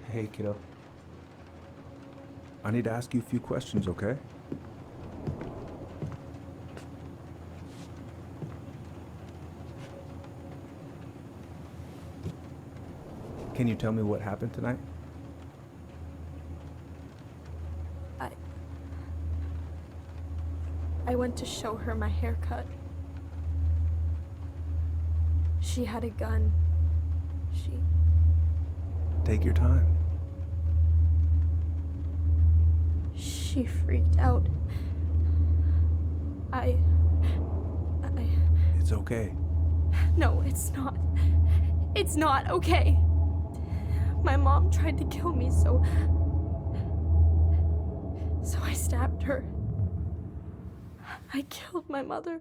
Hey, kiddo. I need to ask you a few questions, okay? Can you tell me what happened tonight? I went to show her my haircut. She had a gun. Take your time. She freaked out. It's okay. No, it's not. It's not okay. My mom tried to kill me, so I stabbed her. I killed my mother.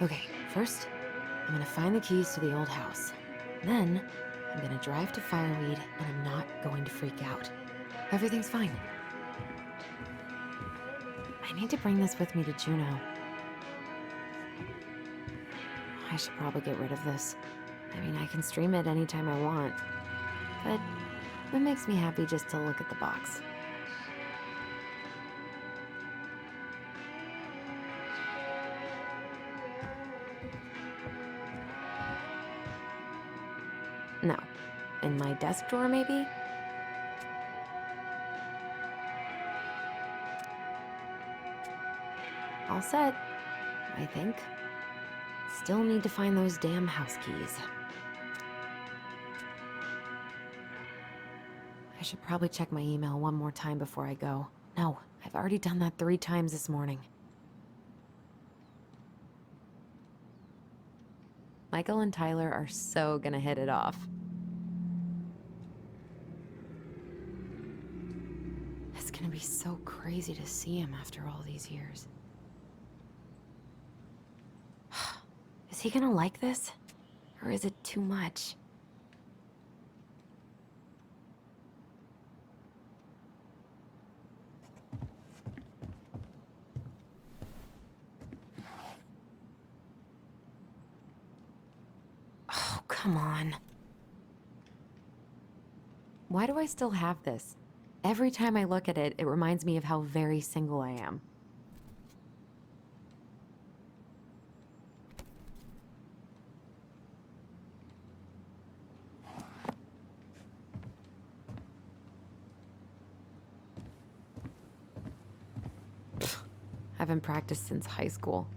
Okay, first, I'm gonna find the keys to the old house. Then, I'm gonna drive to Fireweed, and I'm not going to freak out. Everything's fine. I need to bring this with me to Juneau. I should probably get rid of this. I mean, I can stream it anytime I want. But it makes me happy just to look at the box. No. In my desk drawer, maybe? All set, I think. Still need to find those damn house keys. I should probably check my email one more time before I go. No, I've already done that 3 times this morning. Michael and Tyler are so gonna hit it off. It's gonna be so crazy to see him after all these years. Is he gonna like this? Or is it too much? come on. Why do I still have this? Every time I look at it, it reminds me of how very single I am. I haven't practiced since high school.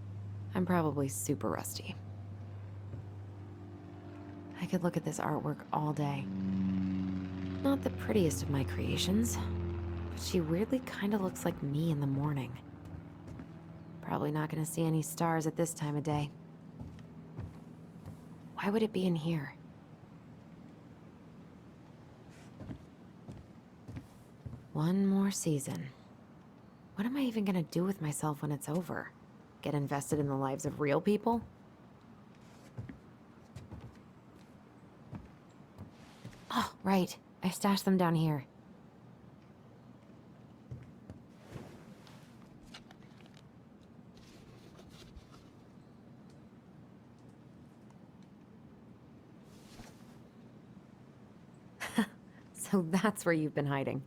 I'm probably super rusty. I could look at this artwork all day. Not the prettiest of my creations, but she weirdly kind of looks like me in the morning. Probably not gonna see any stars at this time of day. Why would it be in here? One more season. What am I even gonna do with myself when it's over? Get invested in the lives of real people? Oh, right. I stashed them down here. So that's where you've been hiding.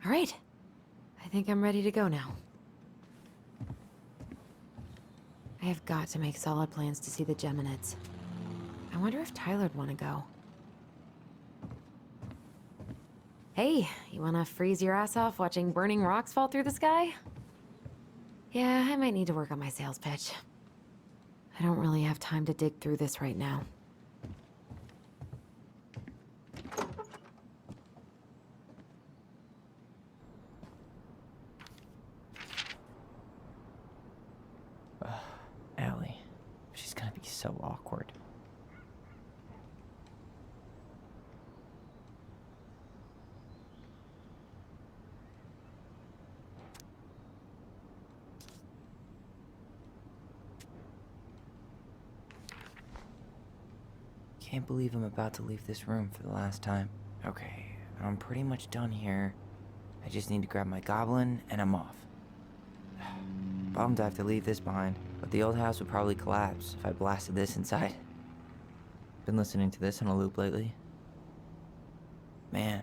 All right. I think I'm ready to go now. I have got to make solid plans to see the Geminids. I wonder if Tyler'd want to go. Hey, you wanna freeze your ass off watching burning rocks fall through the sky? Yeah, I might need to work on my sales pitch. I don't really have time to dig through this right now. Allie. She's gonna be so awkward. Can't believe I'm about to leave this room for the last time. Okay, I'm pretty much done here. I just need to grab my goblin and I'm off. Bummed I have to leave this behind, but the old house would probably collapse if I blasted this inside. Been listening to this on a loop lately. Man,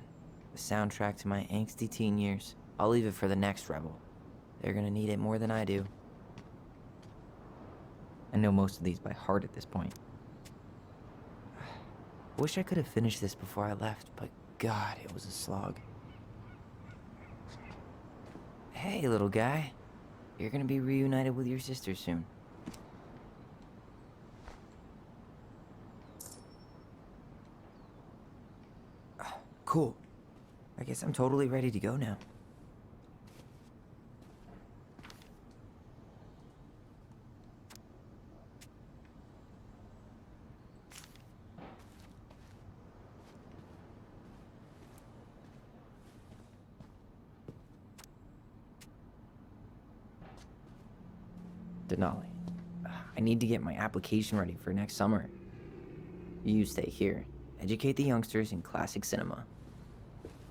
the soundtrack to my angsty teen years. I'll leave it for the next rebel. They're gonna need it more than I do. I know most of these by heart at this point. Wish I could have finished this before I left, but God, it was a slog. Hey, little guy. You're gonna be reunited with your sister soon. Cool. I guess I'm totally ready to go now. Denali, I need to get my application ready for next summer. You stay here. Educate the youngsters in classic cinema.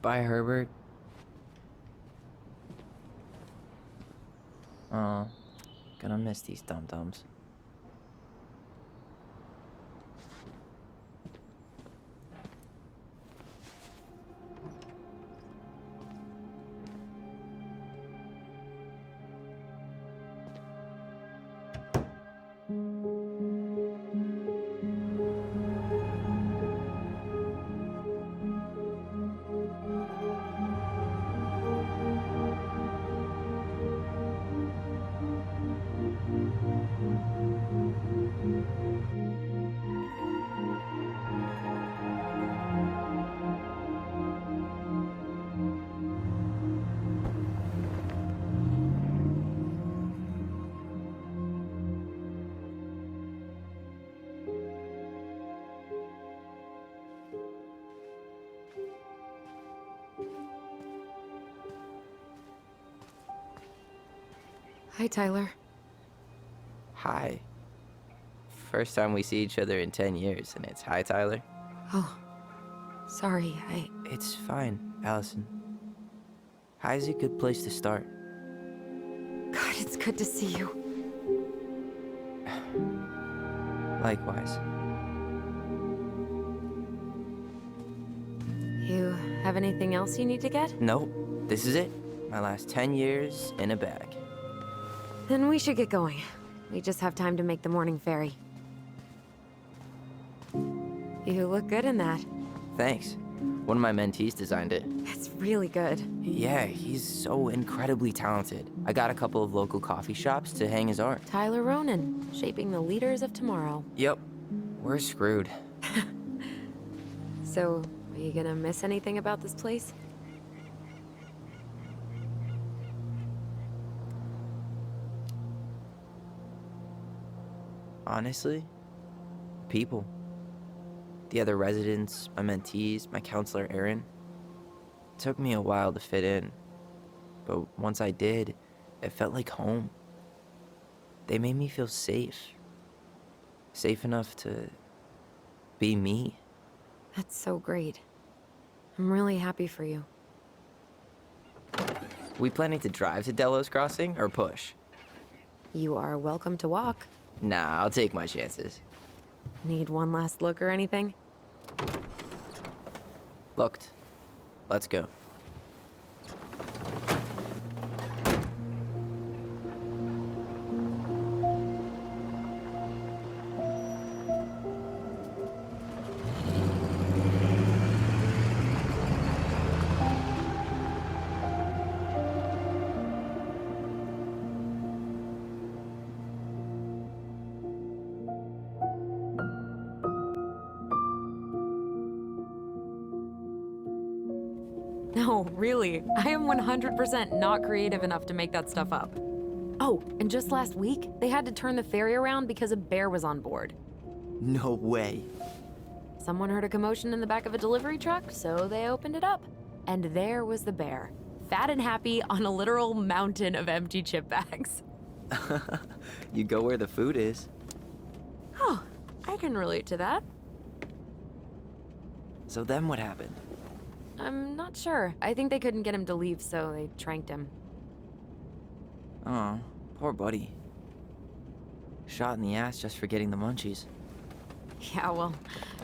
Bye, Herbert. Aw, gonna miss these dum-dums. Hi, Tyler. Hi. first time we see each other in 10 years, and it's hi, Tyler. Oh, sorry, It's fine, Allison. Hi's a good place to start. God, it's good to see you. Likewise. You have anything else you need to get? Nope, this is it. My last 10 years in a bag. Then we should get going. We just have time to make the morning ferry. You look good in that. Thanks. One of my mentees designed it. It's really good. Yeah, he's so incredibly talented. I got a couple of local coffee shops to hang his art. Tyler Ronan, shaping the leaders of tomorrow. Yep, we're screwed. So, are you gonna miss anything about this place? Honestly, people. The other residents, my mentees, my counselor, Aaron. It took me a while to fit in, but once I did, it felt like home. They made me feel safe. Safe enough to be me. That's so great. I'm really happy for you. We planning to drive to Delos Crossing or push? You are welcome to walk. Nah, I'll take my chances. Need one last look or anything? Looked. Let's go. No, really. I am 100% not creative enough to make that stuff up. Oh, and just last week, they had to turn the ferry around because a bear was on board. No way. Someone heard a commotion in the back of a delivery truck, so they opened it up. And there was the bear, fat and happy on a literal mountain of empty chip bags. You go where the food is. Oh, I can relate to that. So then what happened? I'm not sure. I think they couldn't get him to leave, so they tranked him. Oh, poor buddy. Shot in the ass just for getting the munchies. Yeah, well,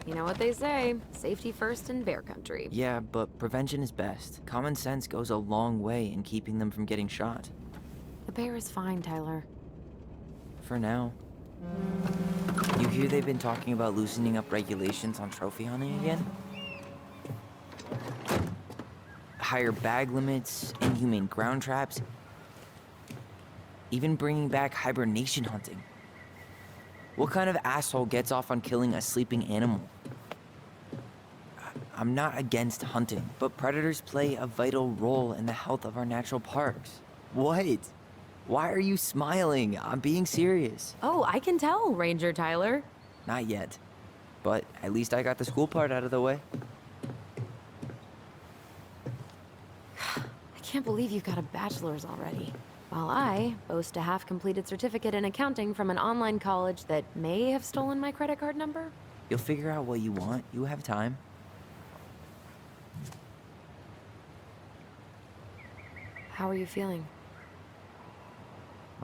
you know what they say. Safety first in bear country. Yeah, but prevention is best. Common sense goes a long way in keeping them from getting shot. The bear is fine, Tyler. For now. You hear they've been talking about loosening up regulations on trophy hunting again? Higher bag limits, inhumane ground traps, even bringing back hibernation hunting. What kind of asshole gets off on killing a sleeping animal? I'm not against hunting, but predators play a vital role in the health of our natural parks. What? Why are you smiling? I'm being serious. Oh, I can tell, Ranger Tyler. Not yet, but at least I got the school part out of the way. I can't believe you got a bachelor's already. While I boast a half-completed certificate in accounting from an online college that may have stolen my credit card number. You'll figure out what you want. You have time. How are you feeling?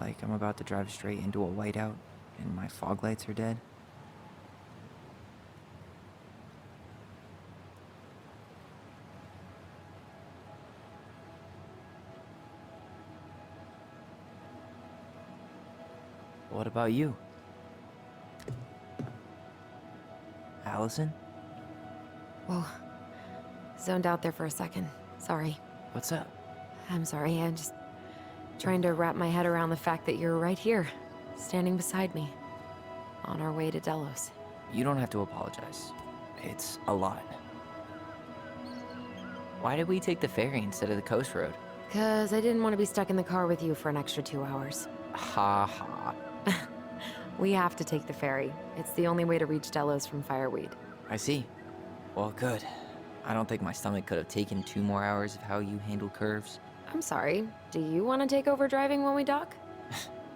Like I'm about to drive straight into a whiteout and my fog lights are dead. What about you? Allison? Whoa. Zoned out there for a second. Sorry. What's up? I'm sorry, I'm just trying to wrap my head around the fact that you're right here, standing beside me, on our way to Delos. You don't have to apologize. It's a lot. Why did we take the ferry instead of the coast road? 'Cause I didn't want to be stuck in the car with you for an extra 2 hours. Ha ha. We have to take the ferry. It's the only way to reach Delos from Fireweed. I see. Well, good. I don't think my stomach could have taken 2 more hours of how you handle curves. I'm sorry, do you want to take over driving when we dock?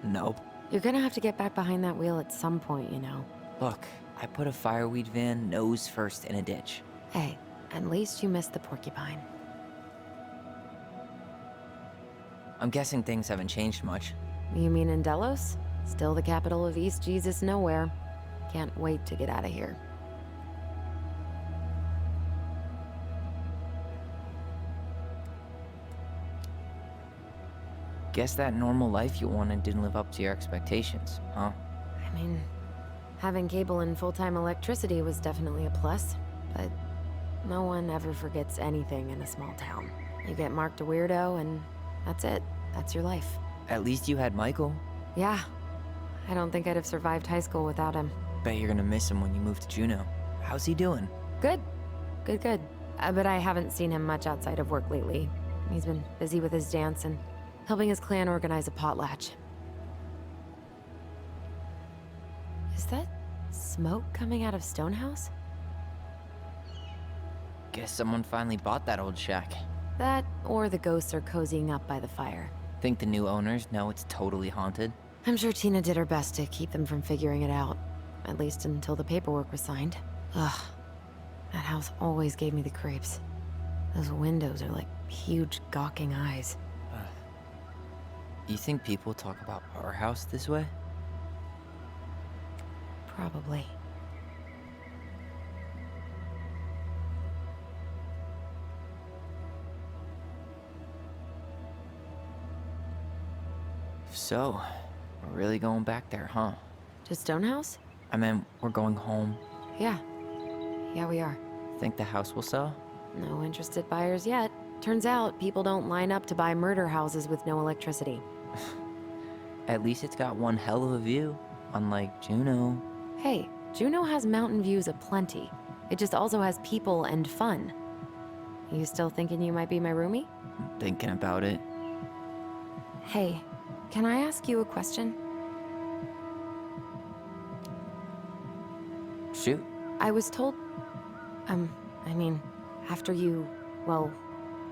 No. You're gonna have to get back behind that wheel at some point, you know. Look, I put a fireweed van nose first in a ditch. Hey, at least you missed the porcupine. I'm guessing things haven't changed much. You mean in Delos? Still the capital of East Jesus Nowhere. Can't wait to get out of here. Guess that normal life you wanted didn't live up to your expectations, huh? I mean, having cable and full-time electricity was definitely a plus, but no one ever forgets anything in a small town. You get marked a weirdo, and that's it. That's your life. At least you had Michael. Yeah. I don't think I'd have survived high school without him. Bet you're gonna miss him when you move to Juneau. How's he doing? Good. Good. But I haven't seen him much outside of work lately. He's been busy with his dance and helping his clan organize a potlatch. Is that smoke coming out of Stonehouse? Guess someone finally bought that old shack. That, or the ghosts are cozying up by the fire. Think the new owners know it's totally haunted? I'm sure Tina did her best to keep them from figuring it out. At least until the paperwork was signed. Ugh. That house always gave me the creeps. Those windows are like huge gawking eyes. You think people talk about our house this way? Probably. So, we're really going back there, huh? To Stonehouse? I mean, we're going home. Yeah. Yeah, we are. Think the house will sell? No interested buyers yet. Turns out people don't line up to buy murder houses with no electricity. At least it's got one hell of a view, unlike Juneau. Hey, Juneau has mountain views aplenty. It just also has people and fun. You still thinking you might be my roomie? I'm thinking about it. Hey, can I ask you a question? Shoot. I was told... I mean, after you, well,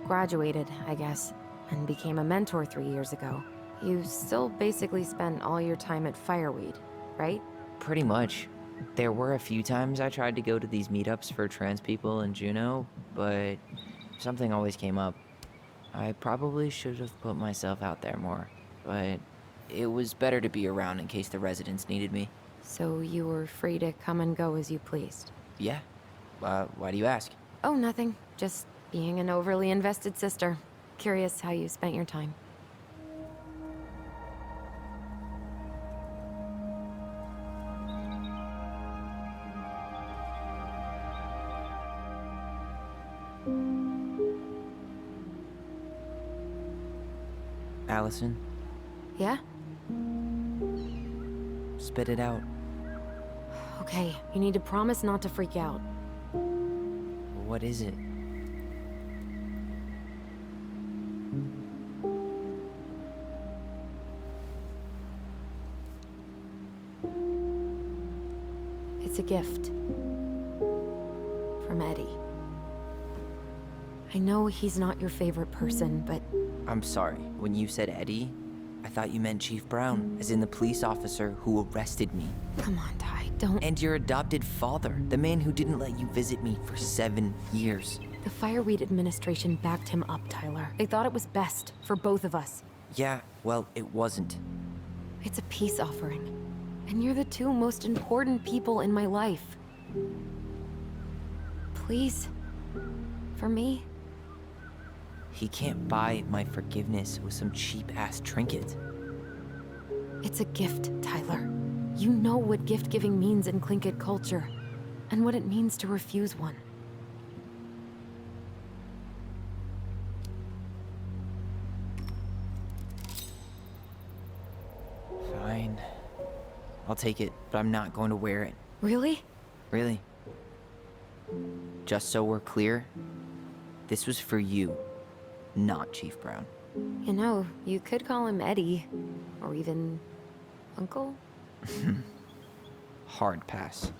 graduated, I guess, and became a mentor 3 years ago, you still basically spent all your time at Fireweed, right? Pretty much. There were a few times I tried to go to these meetups for trans people in Juneau, but something always came up. I probably should have put myself out there more, but it was better to be around in case the residents needed me. So you were free to come and go as you pleased? Yeah. Why do you ask? Oh, nothing. Just being an overly invested sister. Curious how you spent your time. Alyson, Yeah? spit it out. Okay, you need to promise not to freak out. What is it? It's a gift. From Eddie. I know he's not your favorite person, but I'm sorry. When you said Eddie, I thought you meant Chief Brown, as in the police officer who arrested me. come on, Ty, don't... And your adopted father, the man who didn't let you visit me for 7 years. The Fireweed administration backed him up, Tyler. They thought it was best for both of us. Yeah, well, it wasn't. It's a peace offering. And you're the two most important people in my life. Please. For me. He can't buy my forgiveness with some cheap-ass trinket. It's a gift, Tyler. You know what gift-giving means in Tlingit culture, and what it means to refuse one. Fine. I'll take it, but I'm not going to wear it. Really? Really. Just so we're clear, this was for you, not Chief Brown. You know, you could call him Eddie, or even Uncle? Hard pass.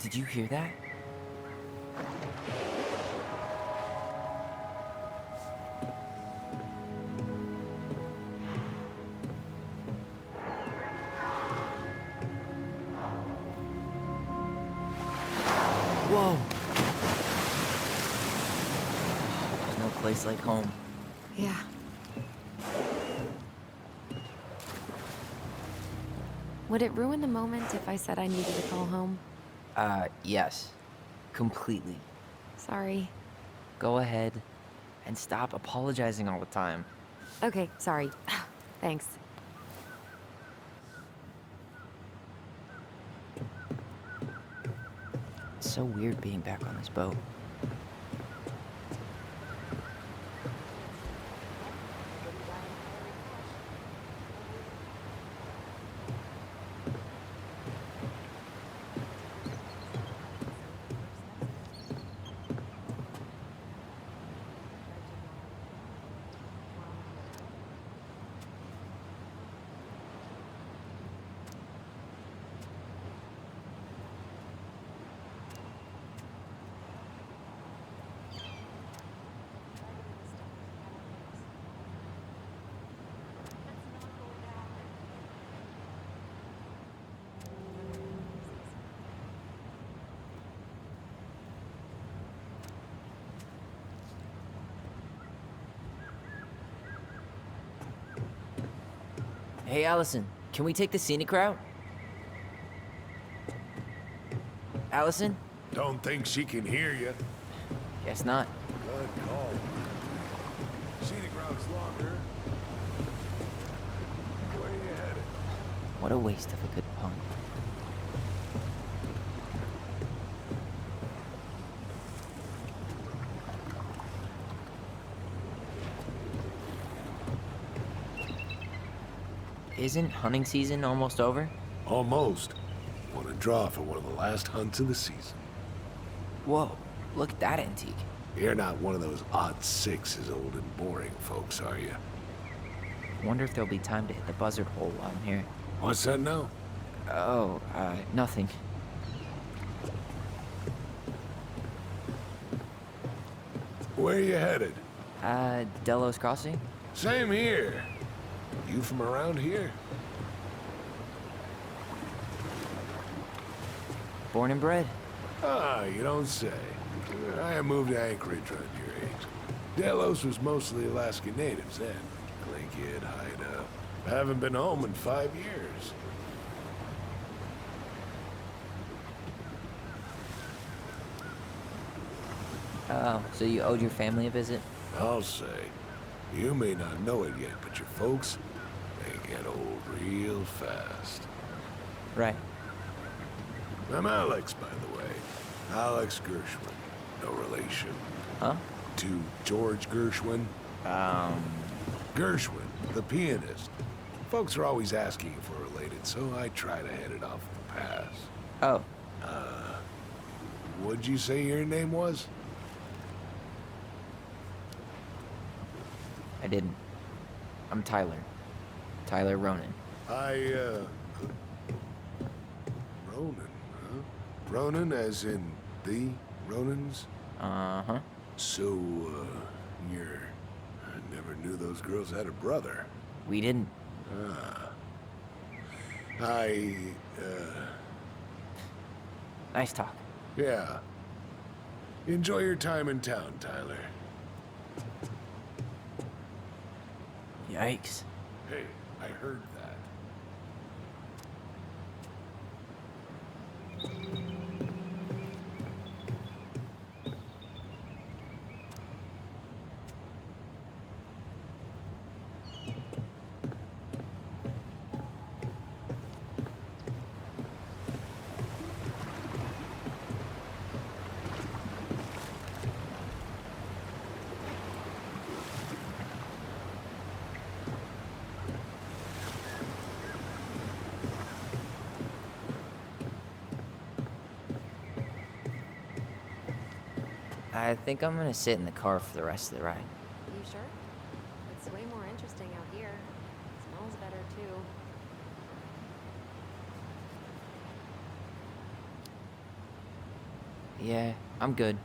Did you hear that? Whoa! There's no place like home. Yeah. Would it ruin the moment if I said I needed to call home? Yes. Completely. Sorry. Go ahead and stop apologizing all the time. Okay, sorry. Thanks. It's so weird being back on this boat. Hey, Alyson, can we take the scenic route? Alyson? Don't think she can hear you. Guess not. Good call. Scenic route's longer. Where you headed? What a waste of a good pun. Isn't hunting season almost over? Almost. Want to draw for one of the last hunts of the season. Whoa, look at that antique. You're not one of those odd sixes old and boring folks, are you? Wonder if there'll be time to hit the buzzard hole while I'm here. What's that now? Oh, nothing. Where you headed? Delos Crossing? Same here. You from around here? Born and bred. Ah, you don't say. I moved to Anchorage around your age. Delos was mostly Alaskan natives then. Clay kid, hideout. Haven't been home in 5 years. Oh, so you owed your family a visit? I'll say. You may not know it yet, but your folks, they get old real fast. Right. I'm Alex, by the way. Alex Gershwin. No relation. Huh? To George Gershwin. Gershwin, the pianist. Folks are always asking if we're related, so I try to head it off the pass. Oh, What'd you say your name was? I didn't. I'm Tyler. Tyler Ronan. Ronan, huh? Ronan as in the Ronans? Uh-huh. So, you're... I never knew those girls had a brother. We didn't. Nice talk. Yeah. Enjoy your time in town, Tyler. Yikes. Hey, I heard that. I think I'm gonna sit in the car for the rest of the ride. You sure? It's way more interesting out here. It smells better, too. Yeah, I'm good.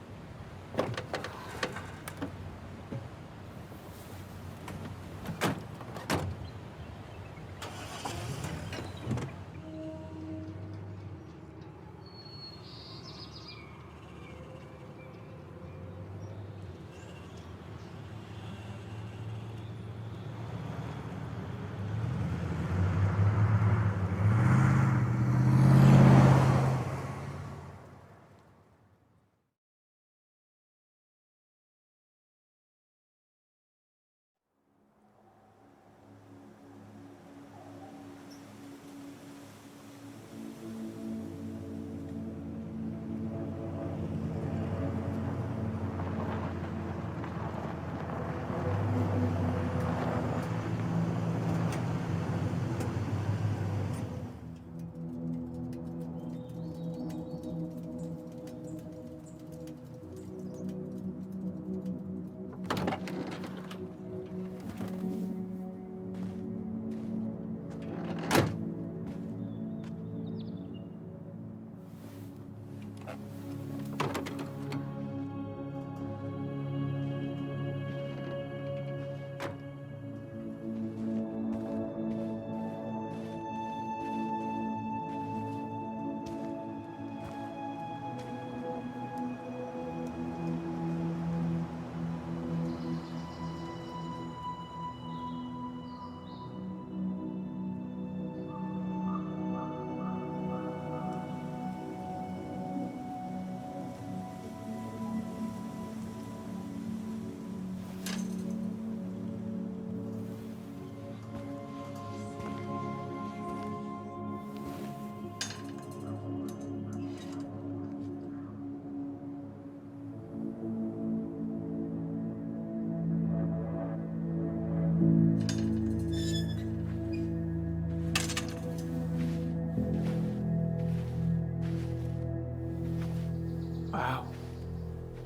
Wow.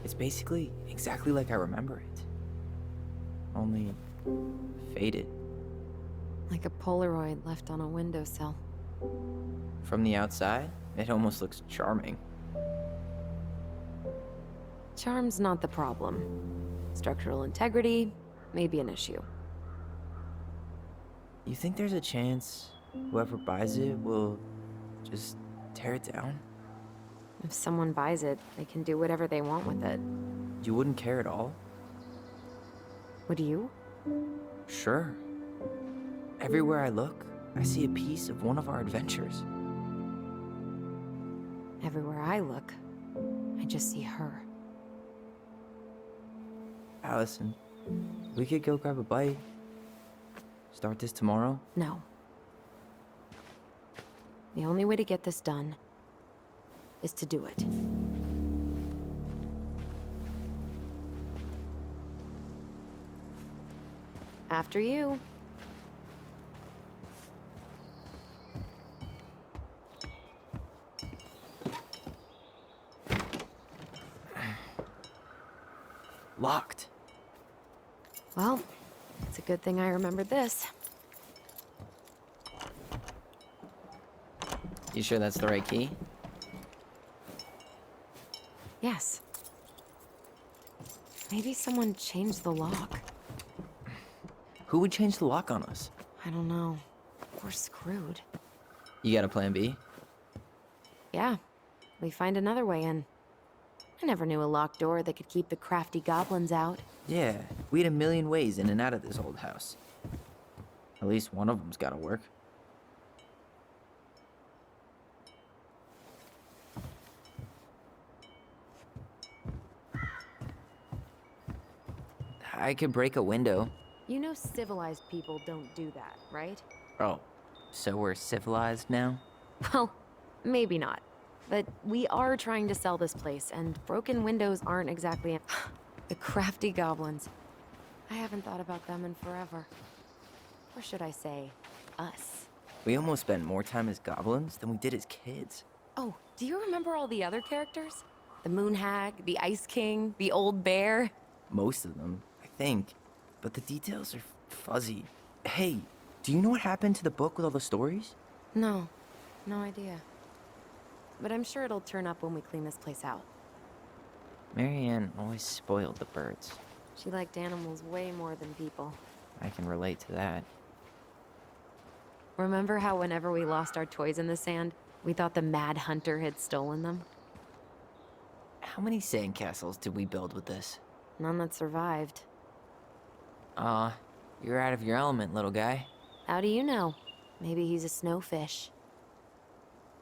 It's basically exactly like I remember it. Only faded. Like a Polaroid left on a windowsill. From the outside, it almost looks charming. Charm's not the problem. Structural integrity may be an issue. You think there's a chance whoever buys it will just tear it down? If someone buys it, they can do whatever they want with it. You wouldn't care at all? Would you? Sure. Everywhere I look, I see a piece of one of our adventures. Everywhere I look, I just see her. Alyson, we could go grab a bite. Start this tomorrow? No. The only way to get this done is to do it. After you. Locked. Well, it's a good thing I remembered this. You sure that's the right key? Yes. Maybe someone changed the lock. Who would change the lock on us? I don't know. We're screwed. You got a plan B? Yeah, we find another way in. I never knew a locked door that could keep the crafty goblins out. Yeah, we had a million ways in and out of this old house. At least one of them's gotta work. I could break a window. You know civilized people don't do that, right? Oh, so we're civilized now? Well, maybe not. But we are trying to sell this place, and broken windows aren't exactly the crafty goblins. I haven't thought about them in forever. Or should I say, us. We almost spent more time as goblins than we did as kids. Oh, do you remember all the other characters? The Moon Hag, the Ice King, the Old Bear? Most of them, I think. But the details are fuzzy. Hey, do you know what happened to the book with all the stories? No, no idea. But I'm sure it'll turn up when we clean this place out. Marianne always spoiled the birds. She liked animals way more than people. I can relate to that. Remember how whenever we lost our toys in the sand, we thought the Mad Hunter had stolen them? How many sandcastles did we build with this? None that survived. Aw, you're out of your element, little guy. How do you know? Maybe he's a snowfish.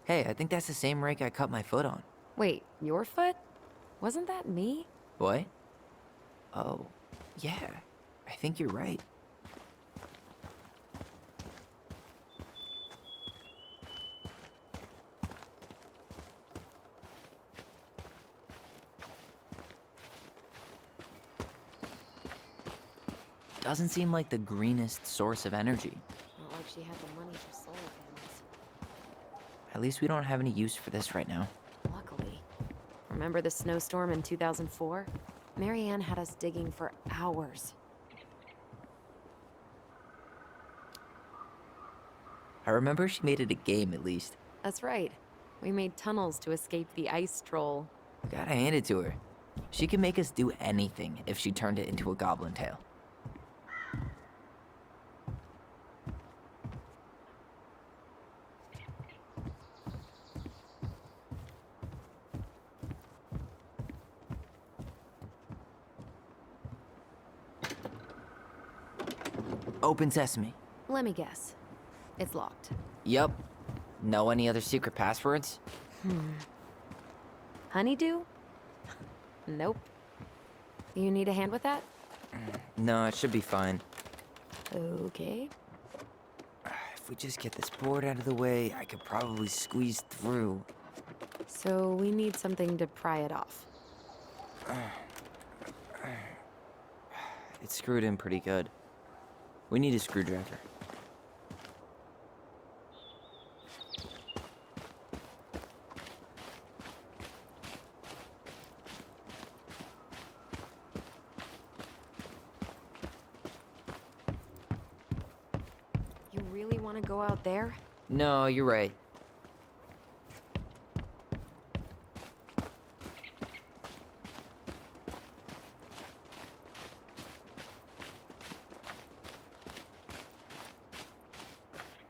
Hey, I think that's the same rake I cut my foot on. Wait, your foot? Wasn't that me? What? Oh, yeah. I think you're right. Doesn't seem like the greenest source of energy. Not like she had the money for solar panels. At least we don't have any use for this right now. Luckily. Remember the snowstorm in 2004? Marianne had us digging for hours. I remember she made it a game at least. That's right. We made tunnels to escape the ice troll. Gotta hand it to her. She can make us do anything if she turned it into a goblin tail. Open sesame. Let me guess. It's locked. Yup. Know any other secret passwords? Honeydew? Nope. You need a hand with that? No, it should be fine. Okay. If we just get this board out of the way, I could probably squeeze through. So we need something to pry it off. It's screwed in pretty good. We need a screwdriver. You really want to go out there? No, you're right.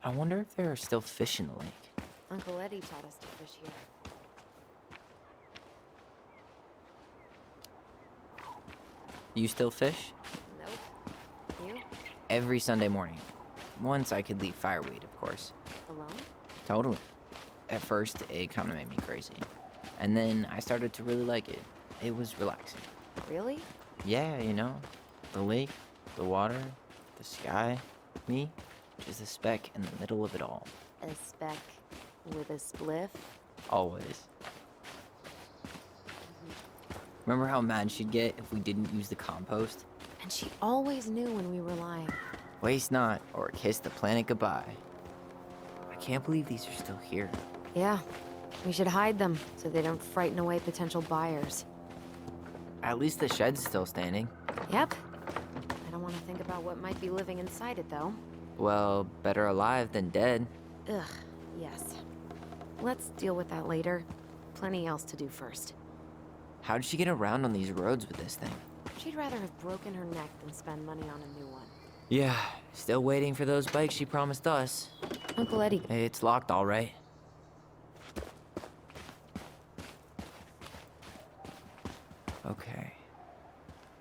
I wonder if there are still fish in the lake. Uncle Eddie taught us to fish here. You still fish? Nope. You? Every Sunday morning. Once I could leave fireweed, of course. Alone? Totally. At first, it kind of made me crazy. And then I started to really like it. It was relaxing. Really? Yeah, you know, the lake, the water, the sky, me, just a speck in the middle of it all. A speck with a spliff? Always. Remember how mad she'd get if we didn't use the compost? And she always knew when we were lying. Waste not, or kiss the planet goodbye. I can't believe these are still here. Yeah. We should hide them so they don't frighten away potential buyers. At least the shed's still standing. Yep. I don't want to think about what might be living inside it, though. Well, better alive than dead. Ugh, yes. Let's deal with that later. Plenty else to do first. How did she get around on these roads with this thing? She'd rather have broken her neck than spend money on a new one. Yeah, still waiting for those bikes she promised us. Uncle Eddie. It's locked, all right. Okay.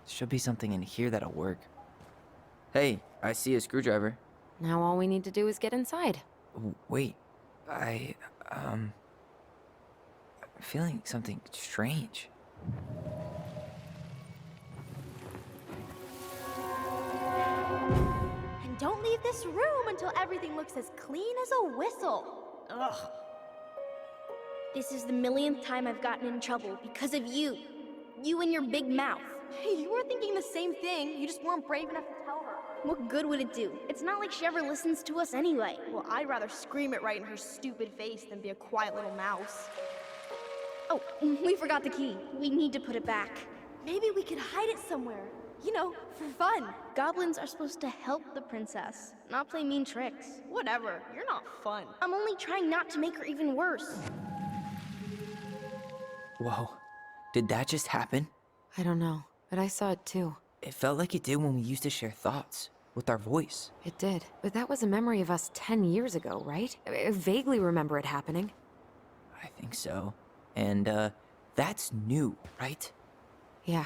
Should be something in here that'll work. Hey, I see a screwdriver. Now all we need to do is get inside. Wait, I'm feeling something strange. And don't leave this room until everything looks as clean as a whistle. Ugh. This is the millionth time I've gotten in trouble because of you. You and your big mouth. You were thinking the same thing, you just weren't brave enough to tell her. What good would it do? It's not like she ever listens to us anyway. Well, I'd rather scream it right in her stupid face than be a quiet little mouse. Oh, we forgot the key. We need to put it back. Maybe we could hide it somewhere. You know, for fun. Goblins are supposed to help the princess, not play mean tricks. Whatever, you're not fun. I'm only trying not to make her even worse. Whoa, did that just happen? I don't know, but I saw it too. It felt like it did when we used to share thoughts with our voice. It did. But that was a memory of us 10 years ago, right? I vaguely remember it happening. I think so. And, that's new, right? Yeah.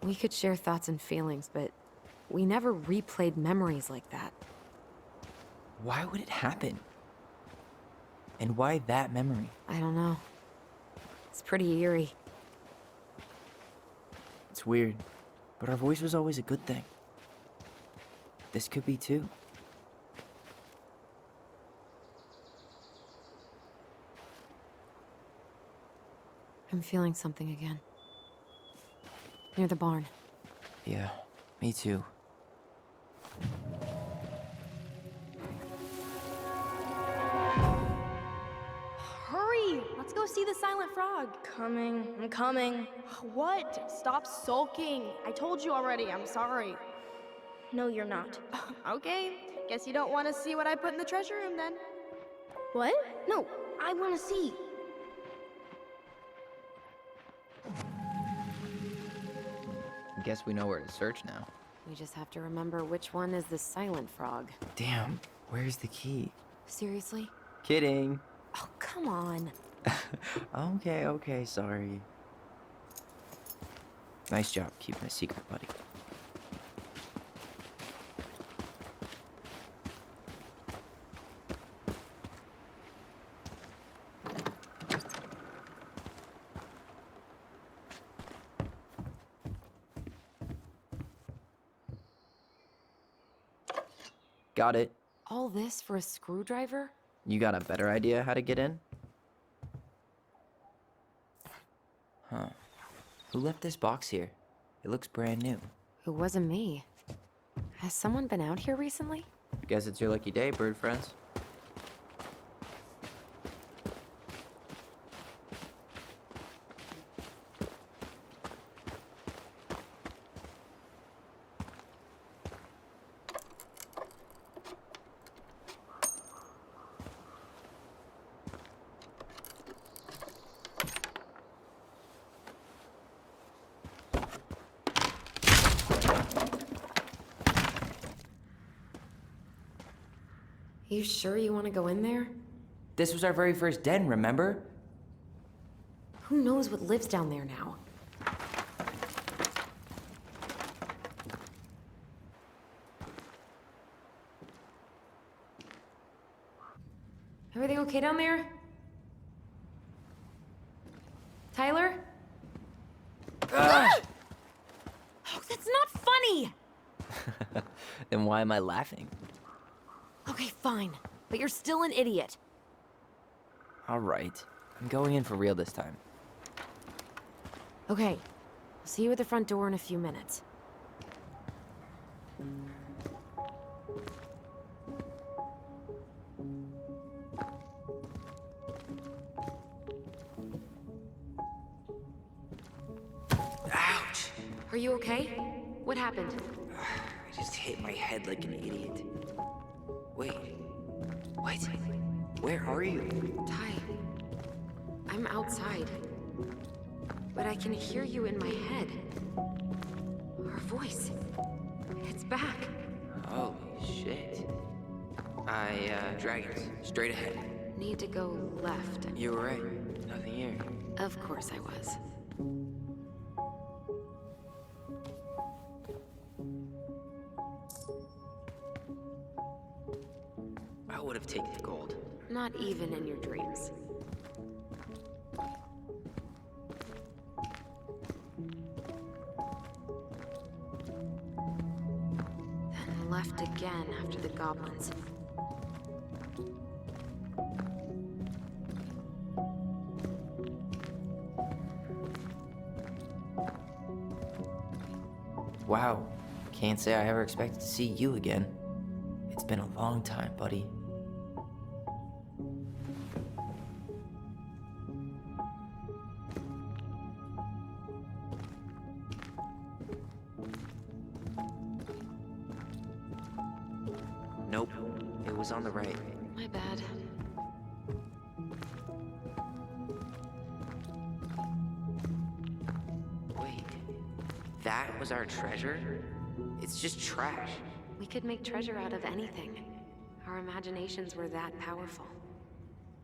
We could share thoughts and feelings, but we never replayed memories like that. Why would it happen? And why that memory? I don't know. It's pretty eerie. It's weird, but our voice was always a good thing. This could be too. I'm feeling something again. Near the barn. Yeah, me too. Hurry! Let's go see the silent frog. Coming. I'm coming. What? Stop sulking. I told you already, I'm sorry. No, you're not. Okay, guess you don't want to see what I put in the treasure room then. What? No, I want to see. Guess we know where to search now. We just have to remember which one is the silent frog. Damn, where's the key? Seriously? Kidding. Oh, come on. Okay, sorry. Nice job keeping a secret, buddy. Got it. All this for a screwdriver? You got a better idea how to get in? Huh. Who left this box here? It looks brand new. It wasn't me. Has someone been out here recently? Guess it's your lucky day, bird friends. You sure you want to go in there? This was our very first den, remember? Who knows what lives down there now? Everything okay down there? Tyler? Oh, that's not funny! Then why am I laughing? Okay, fine. But you're still an idiot. Alright. I'm going in for real this time. Okay. I'll see you at the front door in a few minutes. Ouch! Are you okay? What happened? I just hit my head like an idiot. Wait. What? Where are you? Ty, I'm outside. But I can hear you in my head. Our voice. It's back. Holy shit. Dragons. Straight ahead. Need to go left. You were right. Nothing here. Of course I was. I would have taken the gold. Not even in your dreams. Then left again after the goblins. Wow. Can't say I ever expected to see you again. It's been a long time, buddy. Nope. It was on the right. My bad. that was our treasure? It's just trash. We could make treasure out of anything. Our imaginations were that powerful.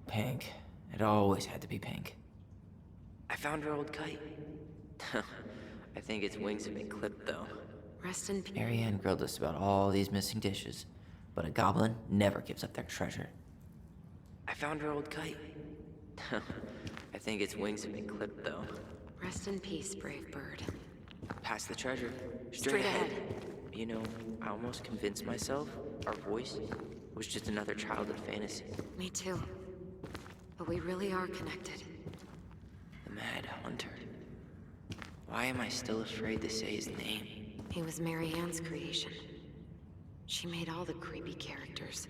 Pink. It always had to be pink. I found her old kite. I think its wings have been clipped, though. Rest in peace. Marianne grilled us about all these missing dishes, but a goblin never gives up their treasure. I found her old kite. I think its wings have been clipped, though. Rest in peace, brave bird. Past the treasure. Straight ahead. You know, I almost convinced myself our voice was just another childhood fantasy. Me too. But we really are connected. The Mad Hunter. Why am I still afraid to say his name? He was Marianne's creation. She made all the creepy characters.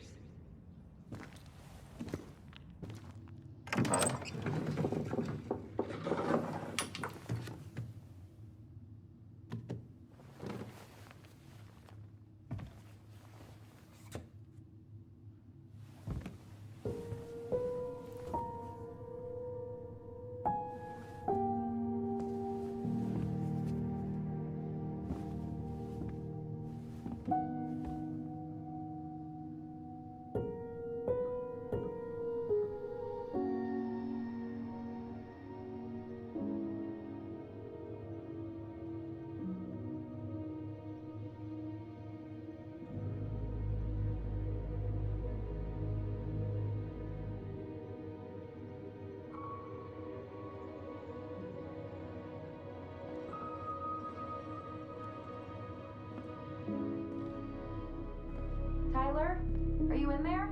Tyler, are you in there?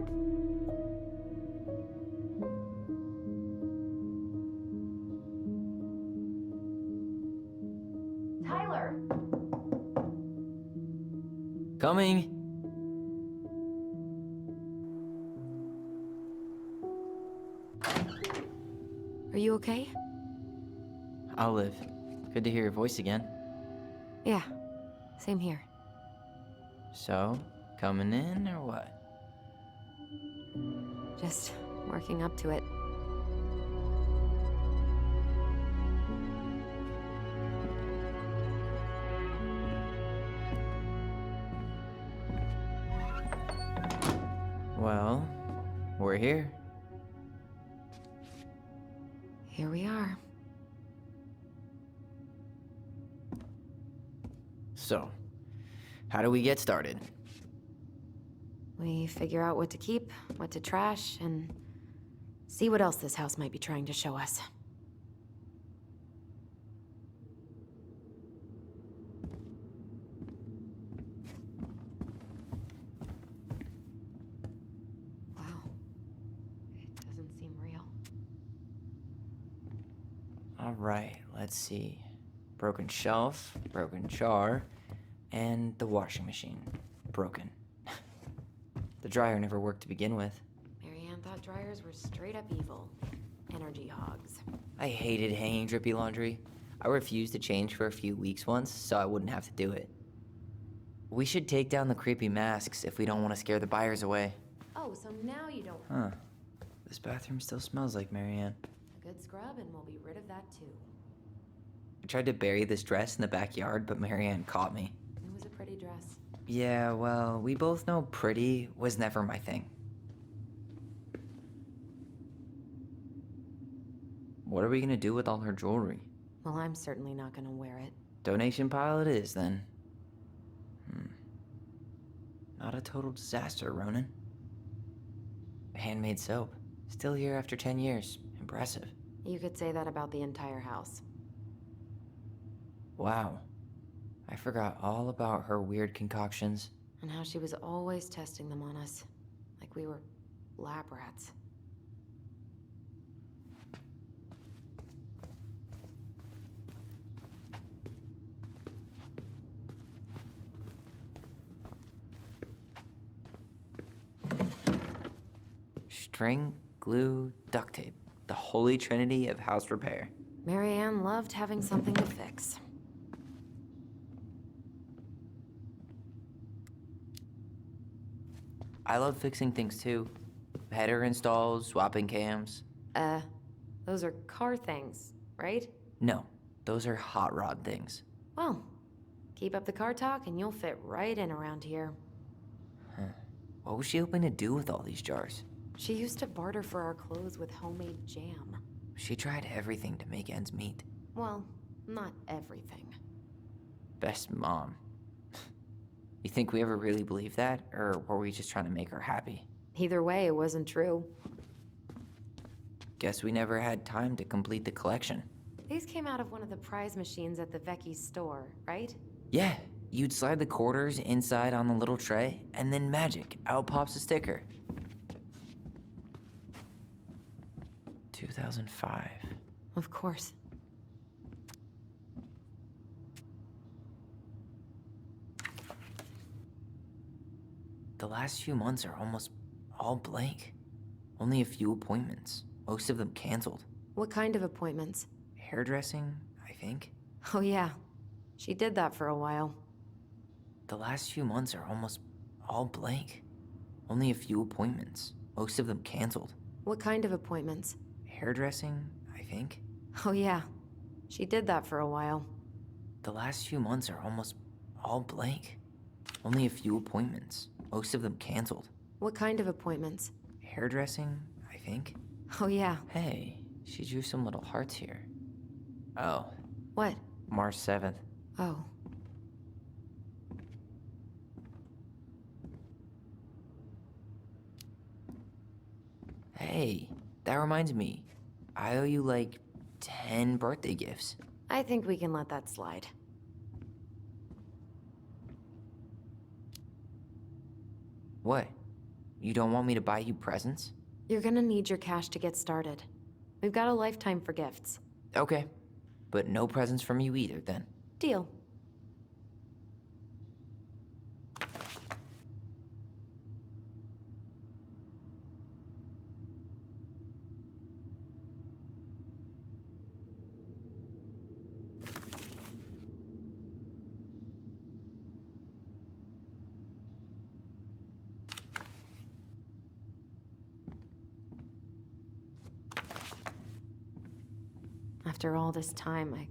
Tyler! Coming! Are you okay? I'll live. Good to hear your voice again. Yeah, same here. So, coming in or what? Just working up to it. Well, we're here. Here we are. So, how do we get started? We figure out what to keep, what to trash, and see what else this house might be trying to show us. Wow. It doesn't seem real. All right, let's see. Broken shelf, broken jar, and the washing machine. Broken. The dryer never worked to begin with. Marianne thought dryers were straight up evil. Energy hogs. I hated hanging drippy laundry. I refused to change for a few weeks once, so I wouldn't have to do it. We should take down the creepy masks if we don't want to scare the buyers away. Oh, so now you don't... Huh. This bathroom still smells like Marianne. A good scrub and we'll be rid of that too. I tried to bury this dress in the backyard, but Marianne caught me. It was a pretty dress. Yeah, well, we both know pretty was never my thing. What are we gonna do with all her jewelry? Well, I'm certainly not gonna wear it. Donation pile it is, then. Not a total disaster, Ronan. Handmade soap. Still here after 10 years. Impressive. You could say that about the entire house. Wow. I forgot all about her weird concoctions. And how she was always testing them on us. Like we were lab rats. String, glue, duct tape. The holy trinity of house repair. Marianne loved having something to fix. I love fixing things too. Header installs, swapping cams. Those are car things, right? No, those are hot rod things. Well, Keep up the car talk and you'll fit right in around here. What was she hoping to do with all these jars? She used to barter for our clothes with homemade jam. She tried everything to make ends meet. Well, not everything. Best mom. You think we ever really believed that, or were we just trying to make her happy? Either way, it wasn't true. Guess we never had time to complete the collection. These came out of one of the prize machines at the Vecchi's store, right? Yeah, you'd slide the quarters inside on the little tray, and then magic, out pops a sticker. 2005. Of course. The last few months are almost all blank. Only a few appointments, most of them canceled. What kind of appointments? Hairdressing, I think. Oh yeah, she did that for a while. The last few months are almost all blank. Only a few appointments, most of them canceled. What kind of appointments? Hairdressing, I think. Oh yeah, she did that for a while. The last few months are almost all blank. Only a few appointments, most of them canceled. What kind of appointments? Hairdressing, I think. Oh yeah. Hey, she drew some little hearts here. Oh, What? March 7th. Oh. Hey, that reminds me. I owe you like 10 birthday gifts. I think we can let that slide. What? You don't want me to buy you presents? You're gonna need your cash to get started. We've got a lifetime for gifts. Okay. But no presents from you either, then. Deal. After all this time, I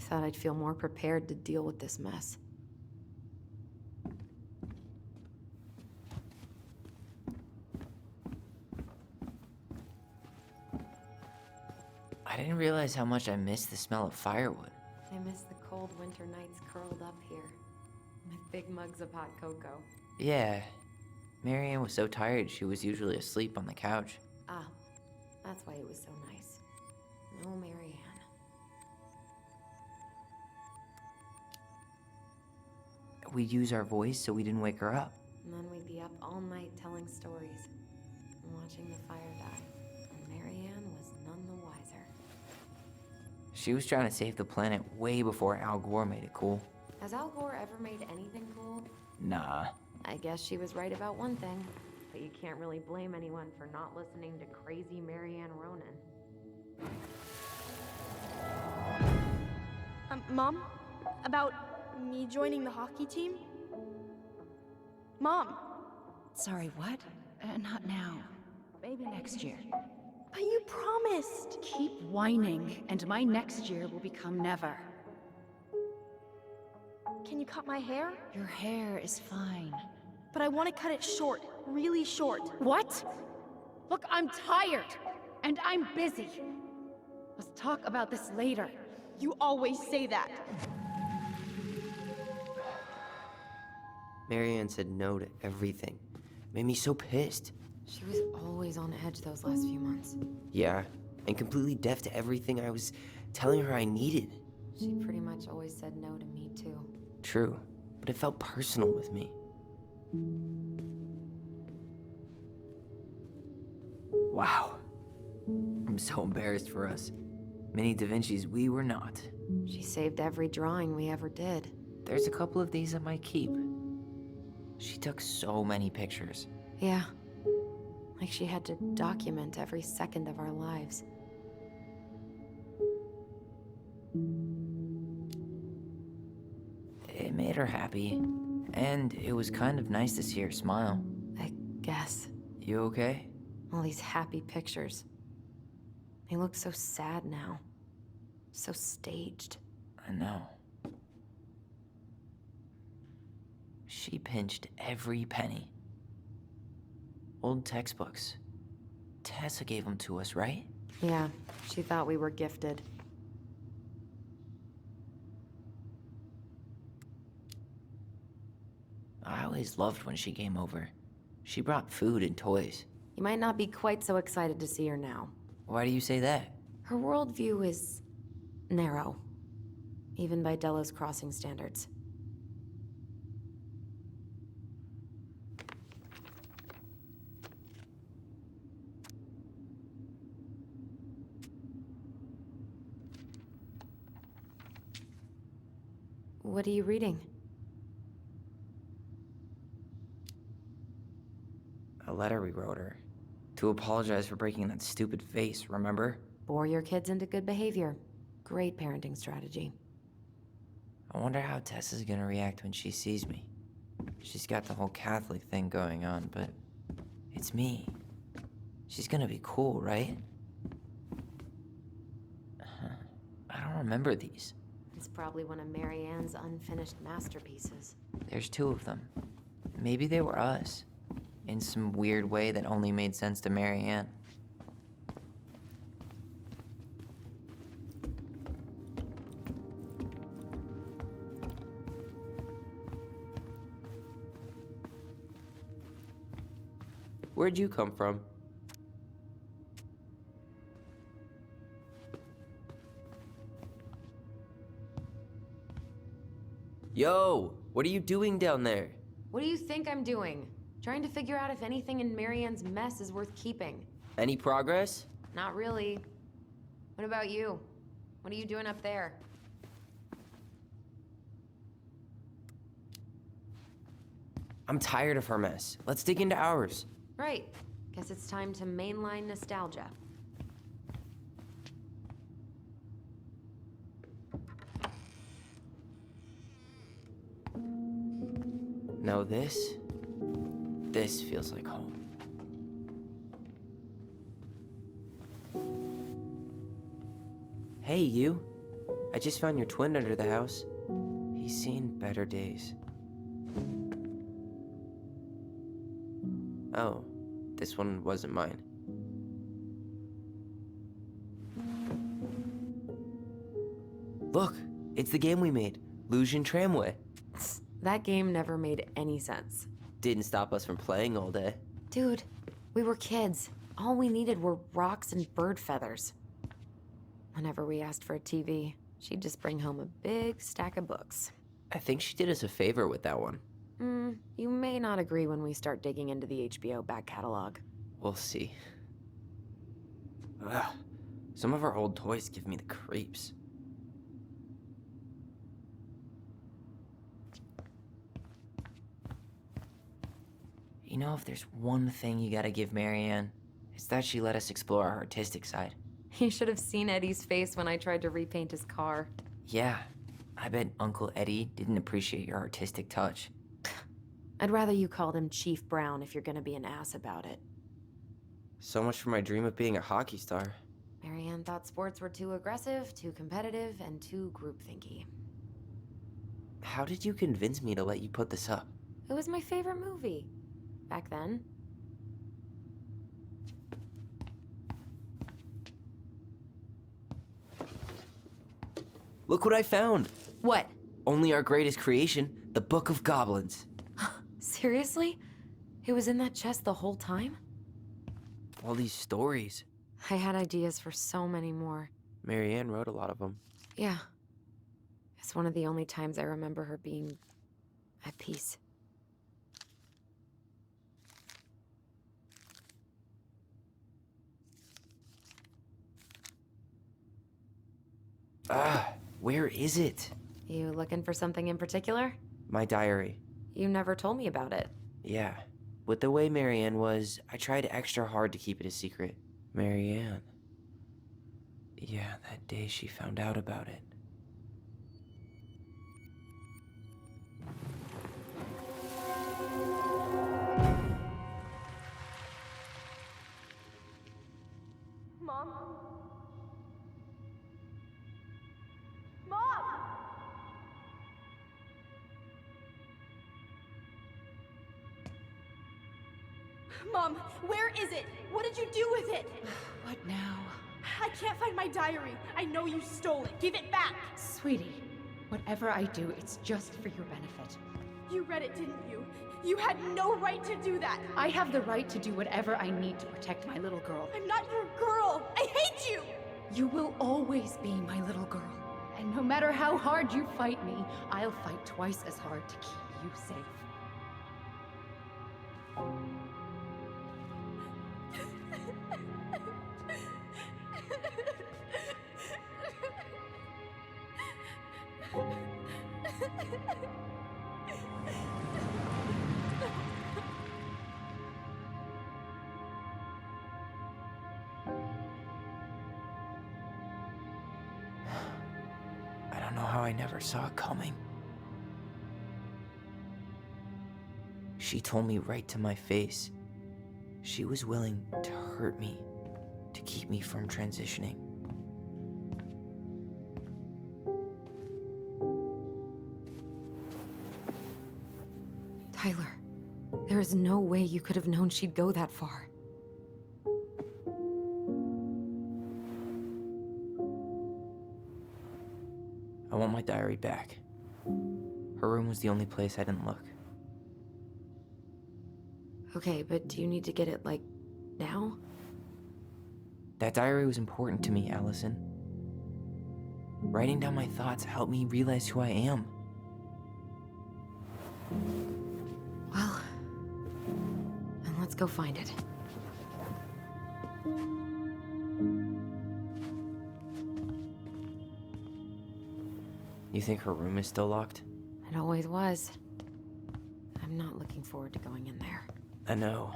thought I'd feel more prepared to deal with this mess. I didn't realize how much I missed the smell of firewood. I miss the cold winter nights curled up here, with big mugs of hot cocoa. Yeah. Marianne was so tired she was usually asleep on the couch. Ah, that's why it was so nice. No Marianne. We'd use our voice so we didn't wake her up. And then we'd be up all night telling stories, and watching the fire die. And Marianne was none the wiser. She was trying to save the planet way before Al Gore made it cool. Has Al Gore ever made anything cool? Nah. I guess she was right about one thing, but you can't really blame anyone for not listening to crazy Marianne Ronan. Mom? About me joining the hockey team? Mom! Sorry, what? Not now. Maybe next year. But you promised! Keep whining, and my next year will become never. Can you cut my hair? Your hair is fine. But I want to cut it short, really short. What? Look, I'm tired, and I'm busy. Let's talk about this later. You always say that. Marianne said no to everything. Made me so pissed. She was always on edge those last few months. Yeah, and completely deaf to everything I was telling her I needed. She pretty much always said no to me, too. True, but it felt personal with me. Wow. I'm so embarrassed for us. Mini Da Vinci's we were not. She saved every drawing we ever did. There's a couple of these I might keep. She took so many pictures. Yeah. Like she had to document every second of our lives. It made her happy. And it was kind of nice to see her smile. I guess. You okay? All these happy pictures. They look so sad now. So staged. I know. She pinched every penny. Old textbooks. Tessa gave them to us, right? Yeah, she thought we were gifted. I always loved when she came over. She brought food and toys. You might not be quite so excited to see her now. Why do you say that? Her worldview is narrow, even by Delos Crossing standards. What are you reading? A letter we wrote her. To apologize for breaking that stupid vase, remember? Bore your kids into good behavior. Great parenting strategy. I wonder how Tessa's gonna react when she sees me. She's got the whole Catholic thing going on, but it's me. She's gonna be cool, right? I don't remember these. It's probably one of Marianne's unfinished masterpieces. There's 2 of them. Maybe they were us. In some weird way that only made sense to Marianne. Where'd you come from? Yo, what are you doing down there? What do you think I'm doing? Trying to figure out if anything in Marianne's mess is worth keeping. Any progress? Not really. What about you? What are you doing up there? I'm tired of her mess. Let's dig into ours. Right. Guess it's time to mainline nostalgia. No, this feels like home. Hey, you. I just found your twin under the house. He's seen better days. Oh, this one wasn't mine. Look, it's the game we made, Lusion Tramway. That game never made any sense. Didn't stop us from playing all day. Dude, we were kids. All we needed were rocks and bird feathers. Whenever we asked for a TV, she'd just bring home a big stack of books. I think she did us a favor with that one. You may not agree when we start digging into the HBO back catalog. We'll see. Ugh, some of our old toys give me the creeps. You know, if there's one thing you gotta give Marianne, it's that she let us explore our artistic side. You should have seen Eddie's face when I tried to repaint his car. Yeah, I bet Uncle Eddie didn't appreciate your artistic touch. I'd rather you called him Chief Brown if you're gonna be an ass about it. So much for my dream of being a hockey star. Marianne thought sports were too aggressive, too competitive, and too groupthinky. How did you convince me to let you put this up? It was my favorite movie. Back then. Look what I found! What? Only our greatest creation, the Book of Goblins. Seriously? It was in that chest the whole time? All these stories. I had ideas for so many more. Marianne wrote a lot of them. Yeah. It's one of the only times I remember her being at peace. Where is it? You looking for something in particular? My diary. You never told me about it. Yeah. With the way Marianne was, I tried extra hard to keep it a secret. Marianne. Yeah, that day she found out about it. Mom? Mom! Mom, where is it? What did you do with it? What now? I can't find my diary. I know you stole it. Give it back. Sweetie, whatever I do, it's just for your benefit. You read it, didn't you? You had no right to do that. I have the right to do whatever I need to protect my little girl. I'm not your girl. I hate you. You will always be my little girl. And no matter how hard you fight me, I'll fight twice as hard to keep you safe. I don't know how I never saw it coming. She told me right to my face. She was willing to hurt me, to keep me from transitioning. Tyler, there is no way you could have known she'd go that far. I want my diary back. Her room was the only place I didn't look. Okay, but do you need to get it, like, now? That diary was important to me, Alyson. Writing down my thoughts helped me realize who I am. Well, then let's go find it. You think her room is still locked? It always was. I'm not looking forward to going in there. I know,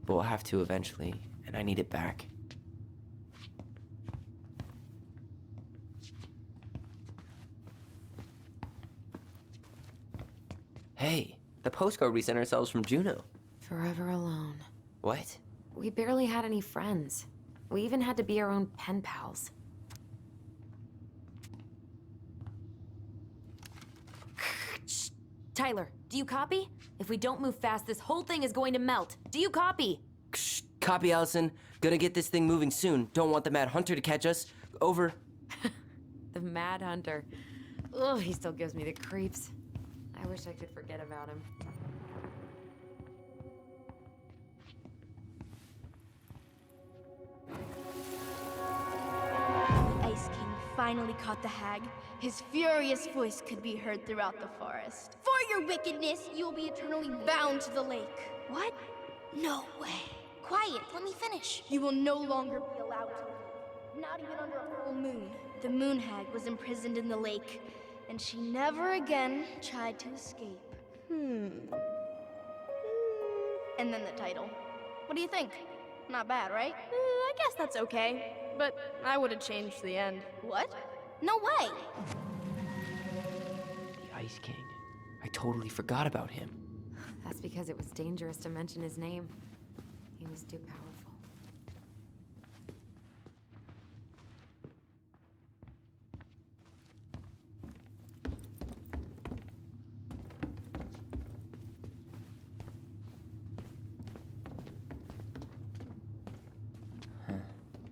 but we'll have to eventually, and I need it back. Hey, the postcard we sent ourselves from Juneau. Forever alone. What? We barely had any friends. We even had to be our own pen pals. Shh. Tyler, do you copy? If we don't move fast, this whole thing is going to melt. Do you copy? Shh, copy, Alyson. Gonna get this thing moving soon. Don't want the Mad Hunter to catch us. Over. The Mad Hunter. Ugh, he still gives me the creeps. I wish I could forget about him. The Ice King finally caught the hag. His furious voice could be heard throughout the forest. For your wickedness, you will be eternally bound to the lake. What? No way. Quiet, let me finish. You will no longer be allowed to leave. Not even under a full moon. The moon hag was imprisoned in the lake, and she never again tried to escape. And then the title. What do you think? Not bad, right? I guess that's okay. But I would have changed the end. What? No way! The Ice King. I totally forgot about him. That's because it was dangerous to mention his name. He was too powerful.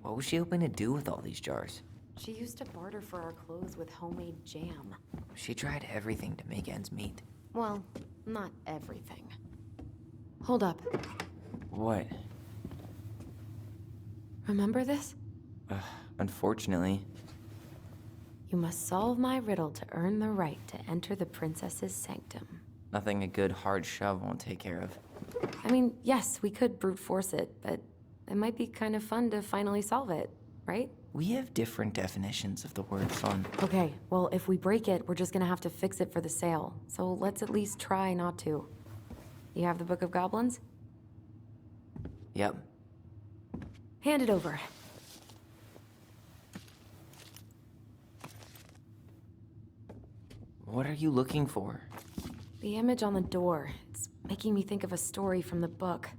What was she hoping to do with all these jars? She used to barter for our clothes with homemade jam. She tried everything to make ends meet. Well, not everything. Hold up. What? Remember this? Unfortunately. You must solve my riddle to earn the right to enter the princess's sanctum. Nothing a good hard shove won't take care of. I mean, yes, we could brute force it, but it might be kind of fun to finally solve it, right? We have different definitions of the word fun. Okay, well, if we break it, we're just gonna have to fix it for the sale. So let's at least try not to. You have the Book of Goblins? Yep. Hand it over. What are you looking for? The image on the door. It's making me think of a story from the book.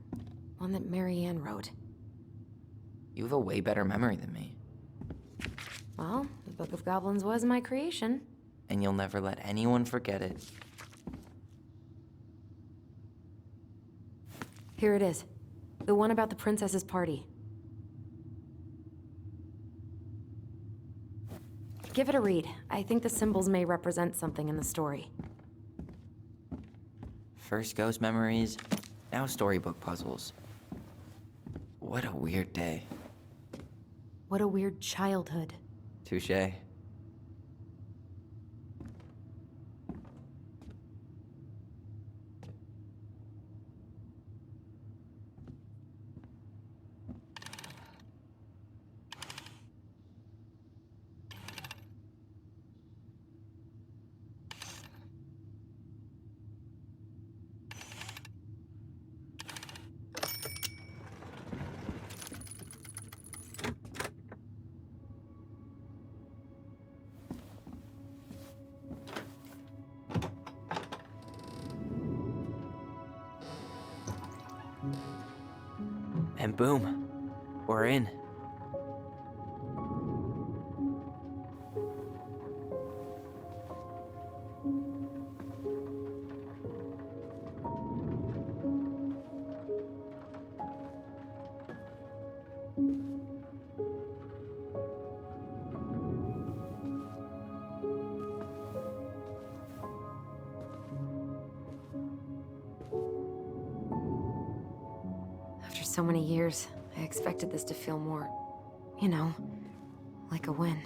One that Marianne wrote. You have a way better memory than me. Well, the Book of Goblins was my creation. And you'll never let anyone forget it. Here it is. The one about the princess's party. Give it a read. I think the symbols may represent something in the story. First ghost memories, now storybook puzzles. What a weird day. What a weird childhood. Touché. And boom, we're in. After so many years, I expected this to feel more, you know, like a win.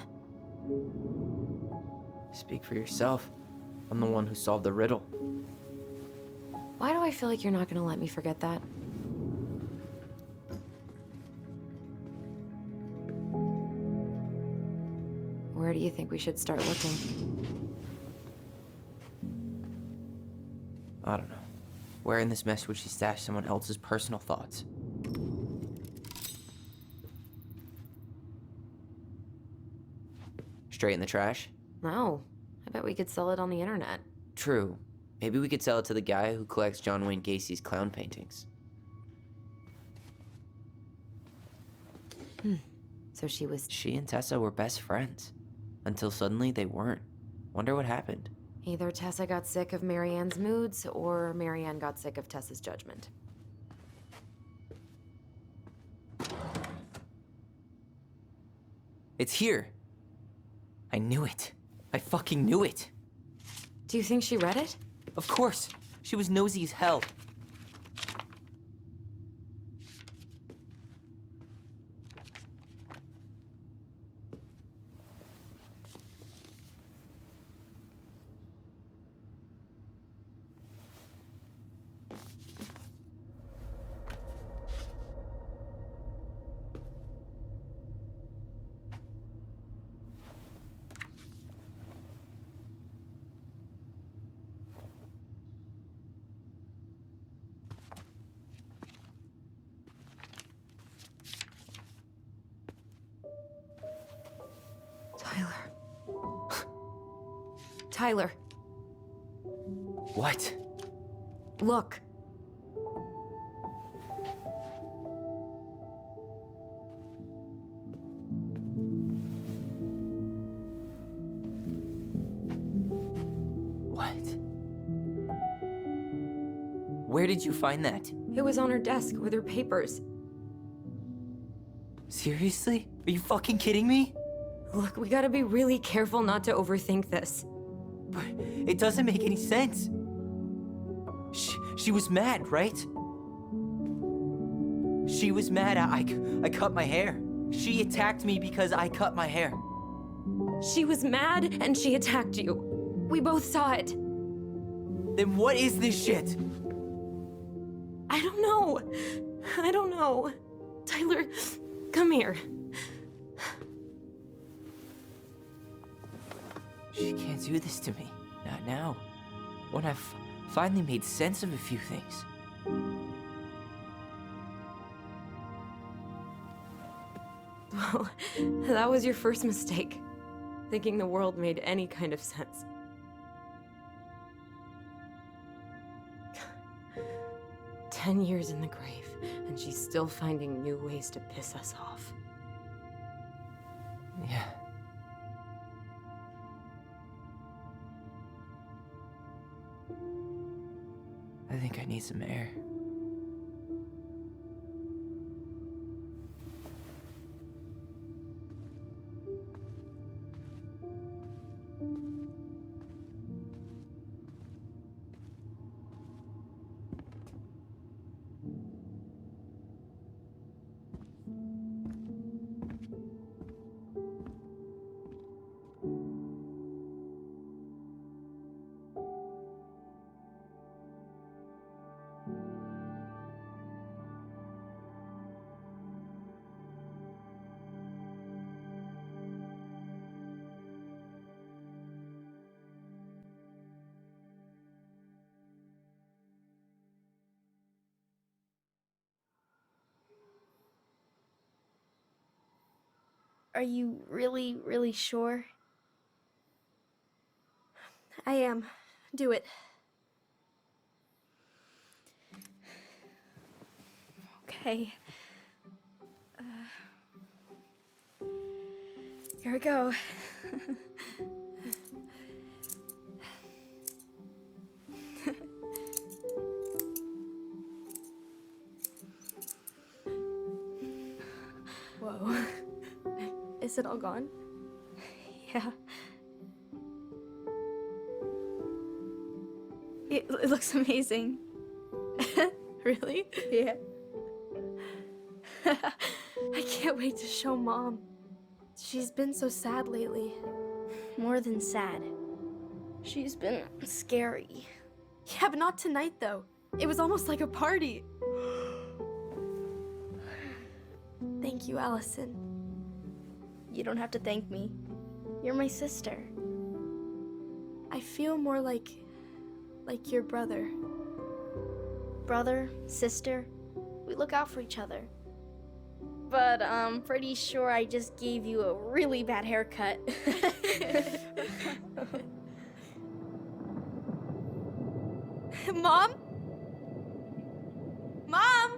Speak for yourself. I'm the one who solved the riddle. Why do I feel like you're not gonna let me forget that? Where do you think we should start looking? I don't know. Where in this mess would she stash someone else's personal thoughts? Straight in the trash? No. I bet we could sell it on the internet. True. Maybe we could sell it to the guy who collects John Wayne Gacy's clown paintings. So She and Tessa were best friends. Until suddenly they weren't. Wonder what happened. Either Tessa got sick of Marianne's moods, or Marianne got sick of Tessa's judgment. It's here! I knew it. I fucking knew it! Do you think she read it? Of course! She was nosy as hell. Tyler. What? Look. What? Where did you find that? It was on her desk with her papers. Seriously? Are you fucking kidding me? Look, we gotta be really careful not to overthink this. But it doesn't make any sense. She was mad, right? She was mad I cut my hair. She attacked me because I cut my hair. She was mad and she attacked you. We both saw it. Then what is this shit? I don't know. I don't know. Tyler, come here. She can't do this to me. Not now. When I've finally made sense of a few things. Well, that was your first mistake. Thinking the world made any kind of sense. "10 years in the grave, and she's still finding new ways to piss us off." Yeah. I think I need some air. Are you really, really sure? I am. Do it. Okay. Here we go. Whoa. Is it all gone? Yeah. It looks amazing. Really? Yeah. I can't wait to show Mom. She's been so sad lately. More than sad. She's been scary. Yeah, but not tonight, though. It was almost like a party. Thank you, Alyson. You don't have to thank me. You're my sister. I feel more like your brother. Brother, sister, we look out for each other. But I'm pretty sure I just gave you a really bad haircut. Mom? Mom?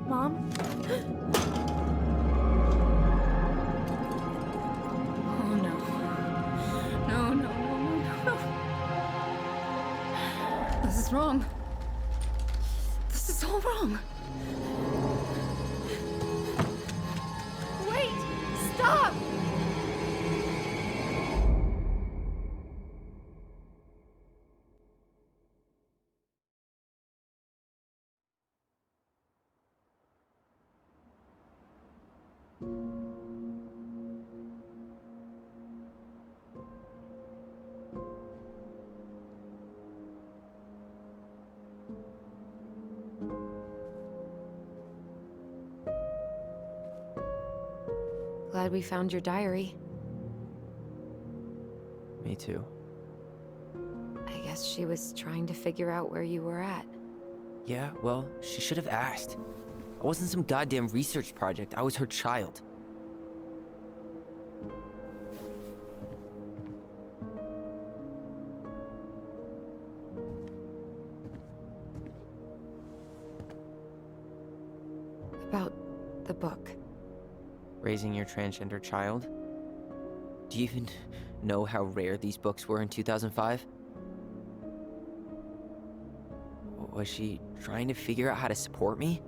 Mom? Oh no. No, no, no, no, no. This is wrong. This is all wrong. Wait! Stop! Glad we found your diary. Me too. I guess she was trying to figure out where you were at. Yeah, well, she should have asked. I wasn't some goddamn research project. I was her child. About the book. Raising your transgender child? Do you even know how rare these books were in 2005? Was she trying to figure out how to support me?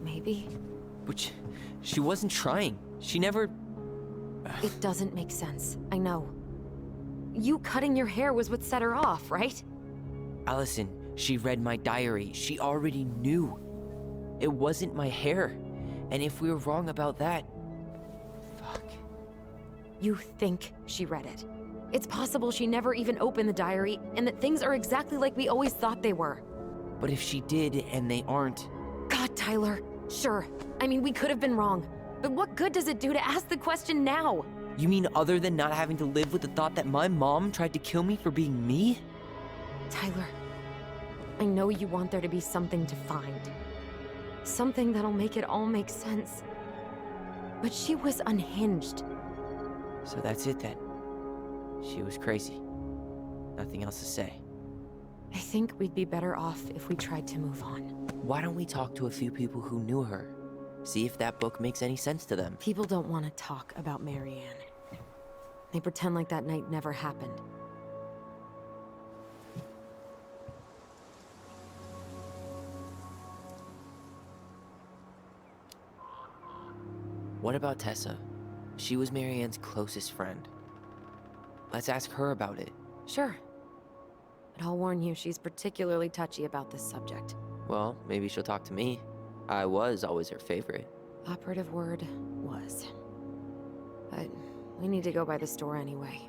Maybe. But she wasn't trying. She never... It doesn't make sense. I know. You cutting your hair was what set her off, right? Alyson, she read my diary. She already knew. It wasn't my hair. And if we were wrong about that... Fuck. You think she read it. It's possible she never even opened the diary, and that things are exactly like we always thought they were. But if she did, and they aren't... God, Tyler. Sure. I mean, we could have been wrong. But what good does it do to ask the question now? You mean other than not having to live with the thought that my mom tried to kill me for being me? Tyler, I know you want there to be something to find. Something that'll make it all make sense. But she was unhinged. So that's it then. She was crazy. Nothing else to say. I think we'd be better off if we tried to move on. Why don't we talk to a few people who knew her? See if that book makes any sense to them. People don't want to talk about Marianne. They pretend like that night never happened. What about Tessa? She was Marianne's closest friend. Let's ask her about it. Sure. But I'll warn you, she's particularly touchy about this subject. Well, maybe she'll talk to me. I was always her favorite. Operative word was. But we need to go by the store anyway,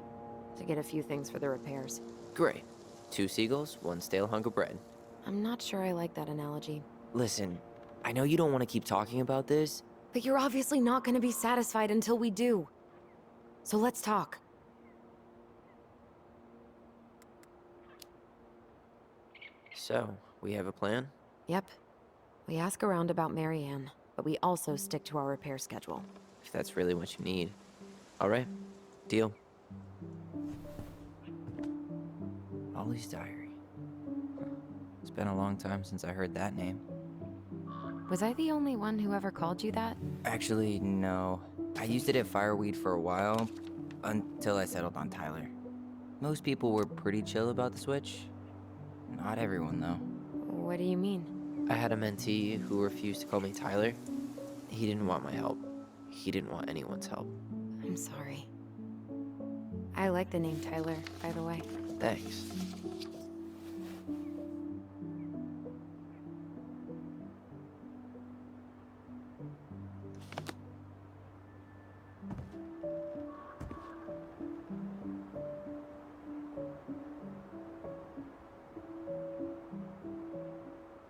to get a few things for the repairs. Great. 2 seagulls, 1 stale hunk of bread. I'm not sure I like that analogy. Listen, I know you don't want to keep talking about this. But you're obviously not going to be satisfied until we do. So let's talk. So, we have a plan? Yep. We ask around about Marianne, but we also stick to our repair schedule. If that's really what you need. Alright, deal. Ollie's diary. It's been a long time since I heard that name. Was I the only one who ever called you that? Actually, no. I used it at Fireweed for a while, until I settled on Tyler. Most people were pretty chill about the switch. Not everyone, though. What do you mean? I had a mentee who refused to call me Tyler. He didn't want my help. He didn't want anyone's help. I'm sorry. I like the name Tyler, by the way. Thanks.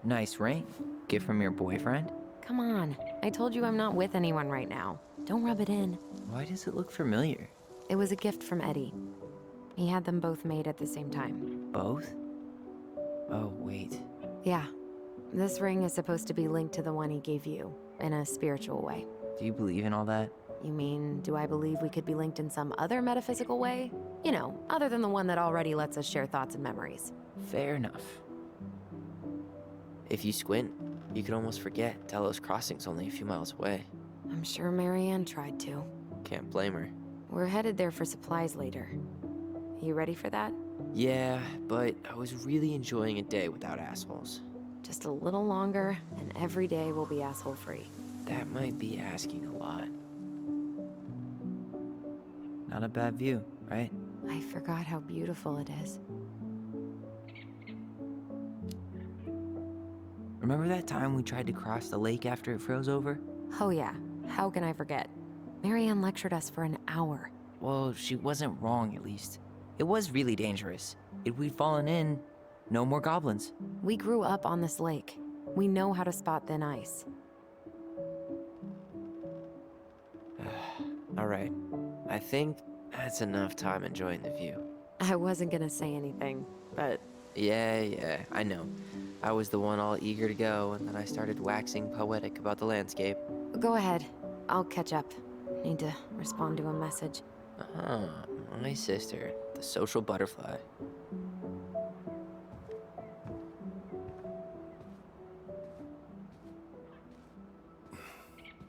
Nice ring. Gift from your boyfriend? Come on. I told you I'm not with anyone right now. Don't rub it in. Why does it look familiar? It was a gift from Eddie. He had them both made at the same time. Both? Oh, wait. Yeah. This ring is supposed to be linked to the one he gave you, in a spiritual way. Do you believe in all that? You mean, do I believe we could be linked in some other metaphysical way? You know, other than the one that already lets us share thoughts and memories. Fair enough. If you squint, you could almost forget Delos Crossing's only a few miles away. I'm sure Marianne tried to. Can't blame her. We're headed there for supplies later. You ready for that? Yeah, but I was really enjoying a day without assholes. Just a little longer, and every day will be asshole-free. That might be asking a lot. Not a bad view, right? I forgot how beautiful it is. Remember that time we tried to cross the lake after it froze over? Oh yeah, how can I forget? Marianne lectured us for an hour. Well, she wasn't wrong, at least. It was really dangerous. If we'd fallen in, no more goblins. We grew up on this lake. We know how to spot thin ice. Alright, I think that's enough time enjoying the view. I wasn't gonna say anything, but... Yeah, I know. I was the one all eager to go, and then I started waxing poetic about the landscape. Go ahead. I'll catch up. Need to respond to a message. My sister, the social butterfly.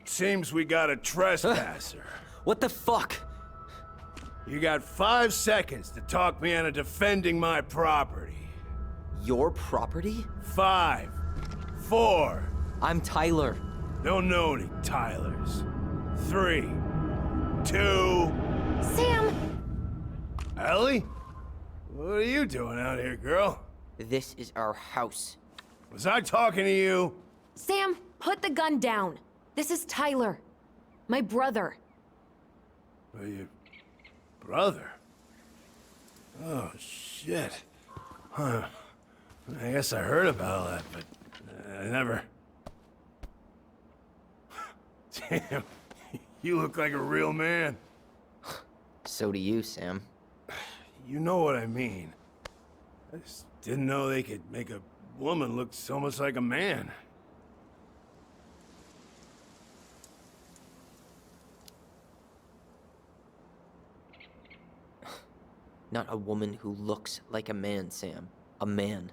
Seems we got a trespasser. What the fuck? You got 5 seconds to talk me into defending my property. Your property? 5, 4. I'm Tyler. Don't know any Tylers. 3, 2. Sam! Ellie? What are you doing out here, girl? This is our house. Was I talking to you? Sam, put the gun down. This is Tyler. My brother. Your brother? Oh, shit. Huh. I guess I heard about all that, but I never... Damn, You look like a real man. So do you, Sam. You know what I mean. I just didn't know they could make a woman look so much like a man. Not a woman who looks like a man, Sam. A man.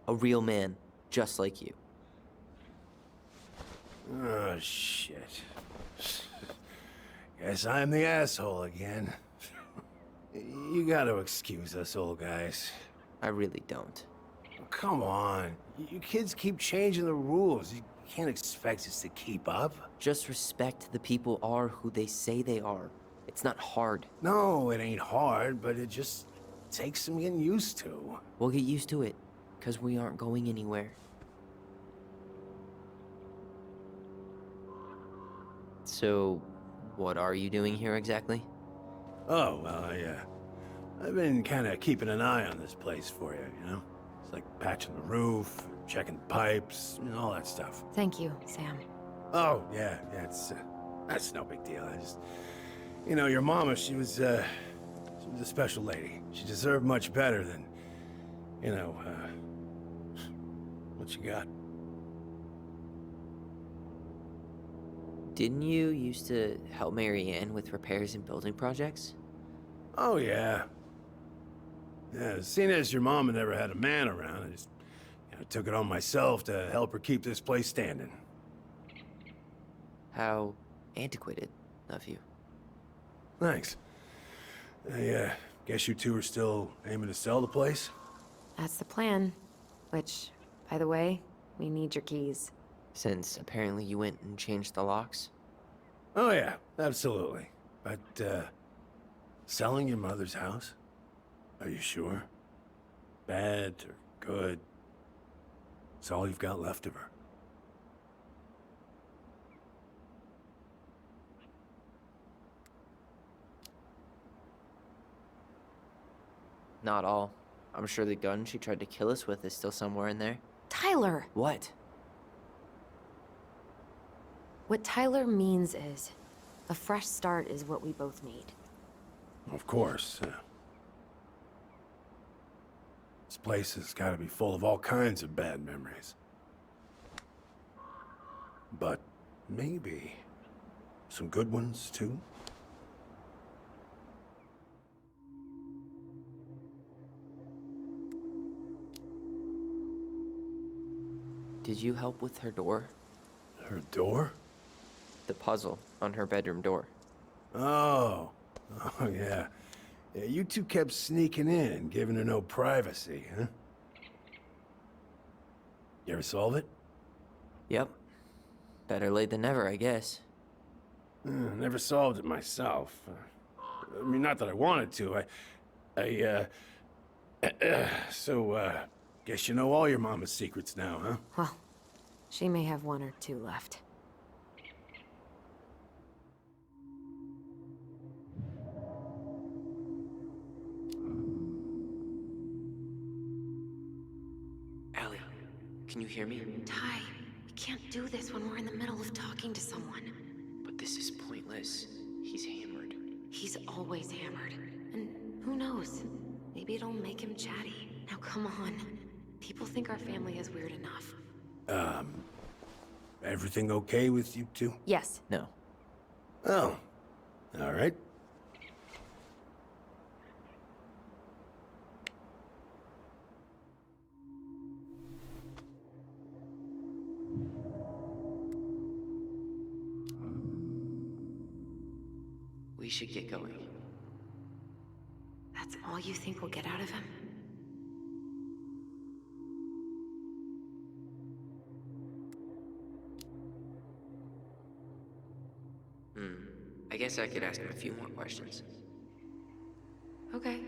A real man, just like you. Oh, shit. Guess I'm the asshole again. You gotta excuse us old guys. I really don't. Come on. You kids keep changing the rules. You can't expect us to keep up. Just respect the people are who they say they are. It's not hard. No, it ain't hard, but it just takes some getting used to. We'll get used to it, because we aren't going anywhere. So, what are you doing here exactly? Oh, well, I've been kind of keeping an eye on this place for you, you know? It's like patching the roof, checking the pipes, and all that stuff. Thank you, Sam. Oh, yeah, that's no big deal. I just, you know, your mama, she was a special lady. She deserved much better than, you know, what you got. Didn't you used to help Marianne with repairs and building projects? Oh, yeah. Yeah, seeing as your mama never had a man around, I just, you know, took it on myself to help her keep this place standing. How antiquated of you. Thanks. I guess you two are still aiming to sell the place? That's the plan. Which, by the way, we need your keys. Since apparently you went and changed the locks? Oh, yeah, absolutely. But, selling your mother's house? Are you sure? Bad or good? It's all you've got left of her. Not all. I'm sure the gun she tried to kill us with is still somewhere in there. Tyler! What? What Tyler means is, a fresh start is what we both need. Of course. This place has got to be full of all kinds of bad memories. But maybe some good ones, too? Did you help with her door? Her door? The puzzle on her bedroom door. Oh, yeah. Yeah, you two kept sneaking in, giving her no privacy, huh? You ever solve it? Yep. Better late than never, I guess. Never solved it myself. I mean, not that I wanted to. So, guess you know all your mama's secrets now, huh? Well, she may have one or two left. Allie, can you hear me? Ty, we can't do this when we're in the middle of talking to someone. But this is pointless. He's hammered. He's always hammered. And who knows? Maybe it'll make him chatty. Now come on. People think our family is weird enough. Everything okay with you two? Yes. No. Oh, all right. We should get going. That's all you think we'll get out of him? I guess I could ask him a few more questions. Okay.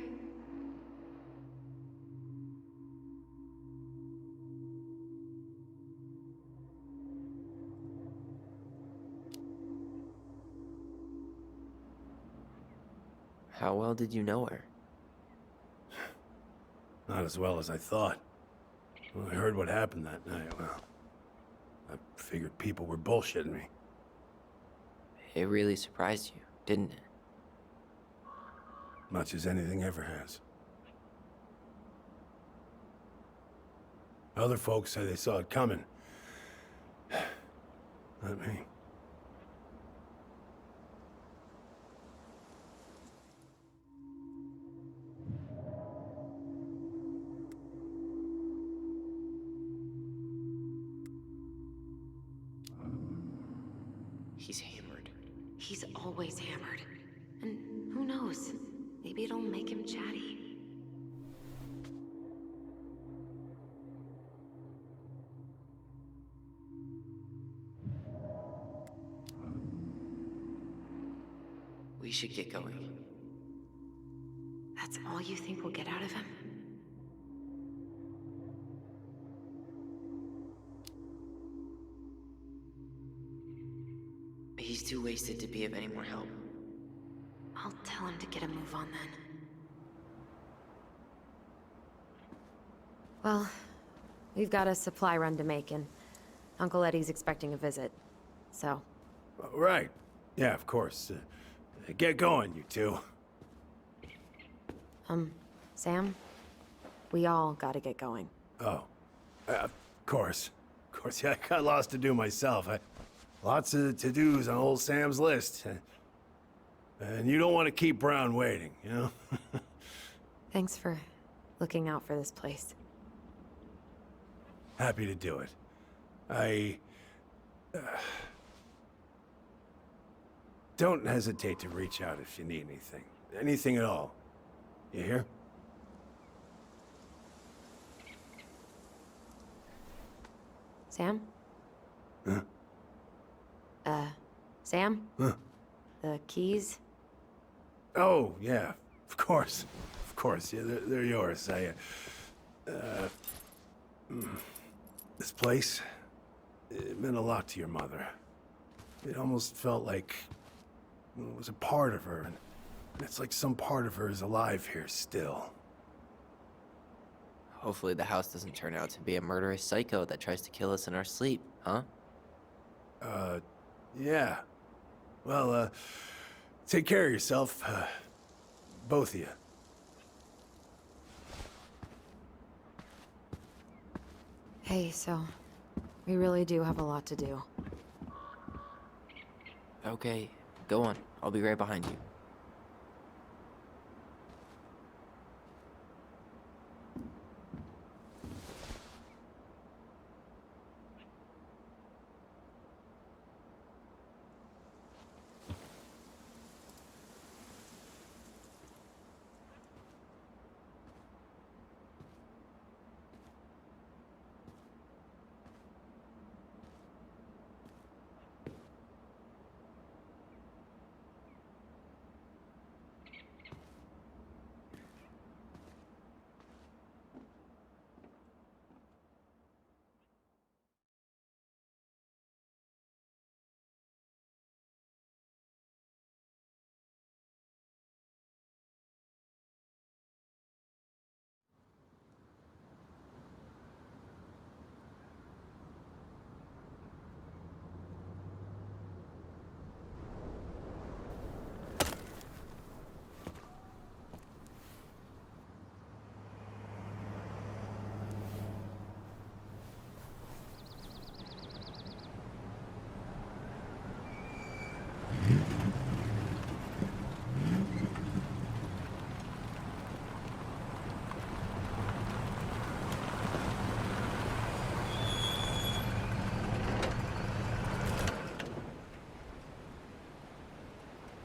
How well did you know her? Not as well as I thought. When I heard what happened that night, well, I figured people were bullshitting me. It really surprised you, didn't it? Much as anything ever has. Other folks say they saw it coming. Not me. He's hammered. He's always hammered. And who knows? Maybe it'll make him chatty. We should get going. That's all you think we'll get out of him? He's too wasted to be of any more help. I'll tell him to get a move on then. Well, we've got a supply run to make, and Uncle Eddie's expecting a visit. So, Right. Yeah, of course. Get going, you two. Sam? We all gotta get going. Oh. Of course. Of course, yeah, I got lots to do myself. Lots of to-dos on old Sam's list. And you don't want to keep Brown waiting, you know? Thanks for looking out for this place. Happy to do it. Don't hesitate to reach out if you need anything. Anything at all. You hear? Sam? Huh? Sam? Huh? The keys? Oh, yeah. Of course. Of course. Yeah, they're yours. This place, it meant a lot to your mother. It almost felt like it was a part of her, and it's like some part of her is alive here still. Hopefully the house doesn't turn out to be a murderous psycho that tries to kill us in our sleep, huh? Yeah. Well, take care of yourself, both of you. Hey, so we really do have a lot to do. Okay, go on. I'll be right behind you.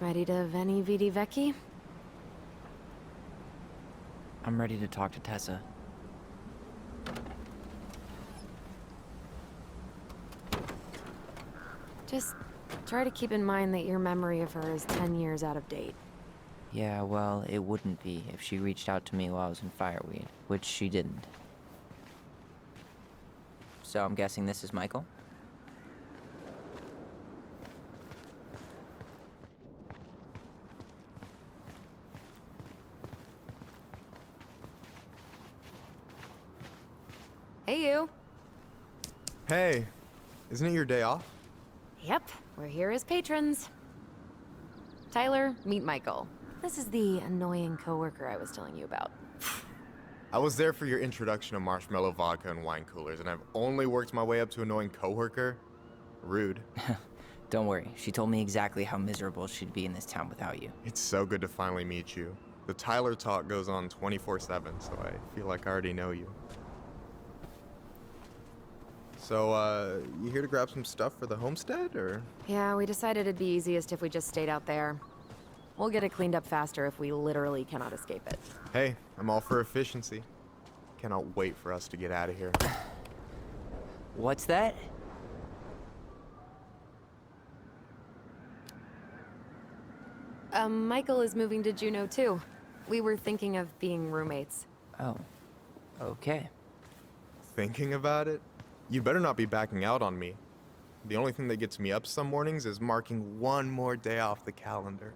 Ready to Veni Vidi Vici? I'm ready to talk to Tessa. Just try to keep in mind that your memory of her is 10 years out of date. Yeah, well, it wouldn't be if she reached out to me while I was in Fireweed, which she didn't. So I'm guessing this is Michael? Hey, you. Hey, isn't it your day off? Yep, we're here as patrons. Tyler, meet Michael. This is the annoying coworker I was telling you about. I was there for your introduction to marshmallow vodka and wine coolers, and I've only worked my way up to annoying coworker? Rude. Don't worry, she told me exactly how miserable she'd be in this town without you. It's so good to finally meet you. The Tyler talk goes on 24/7, so I feel like I already know you. So, you here to grab some stuff for the homestead, or? Yeah, we decided it'd be easiest if we just stayed out there. We'll get it cleaned up faster if we literally cannot escape it. Hey, I'm all for efficiency. Cannot wait for us to get out of here. What's that? Michael is moving to Juneau too. We were thinking of being roommates. Oh, okay. Thinking about it? You better not be backing out on me. The only thing that gets me up some mornings is marking one more day off the calendar.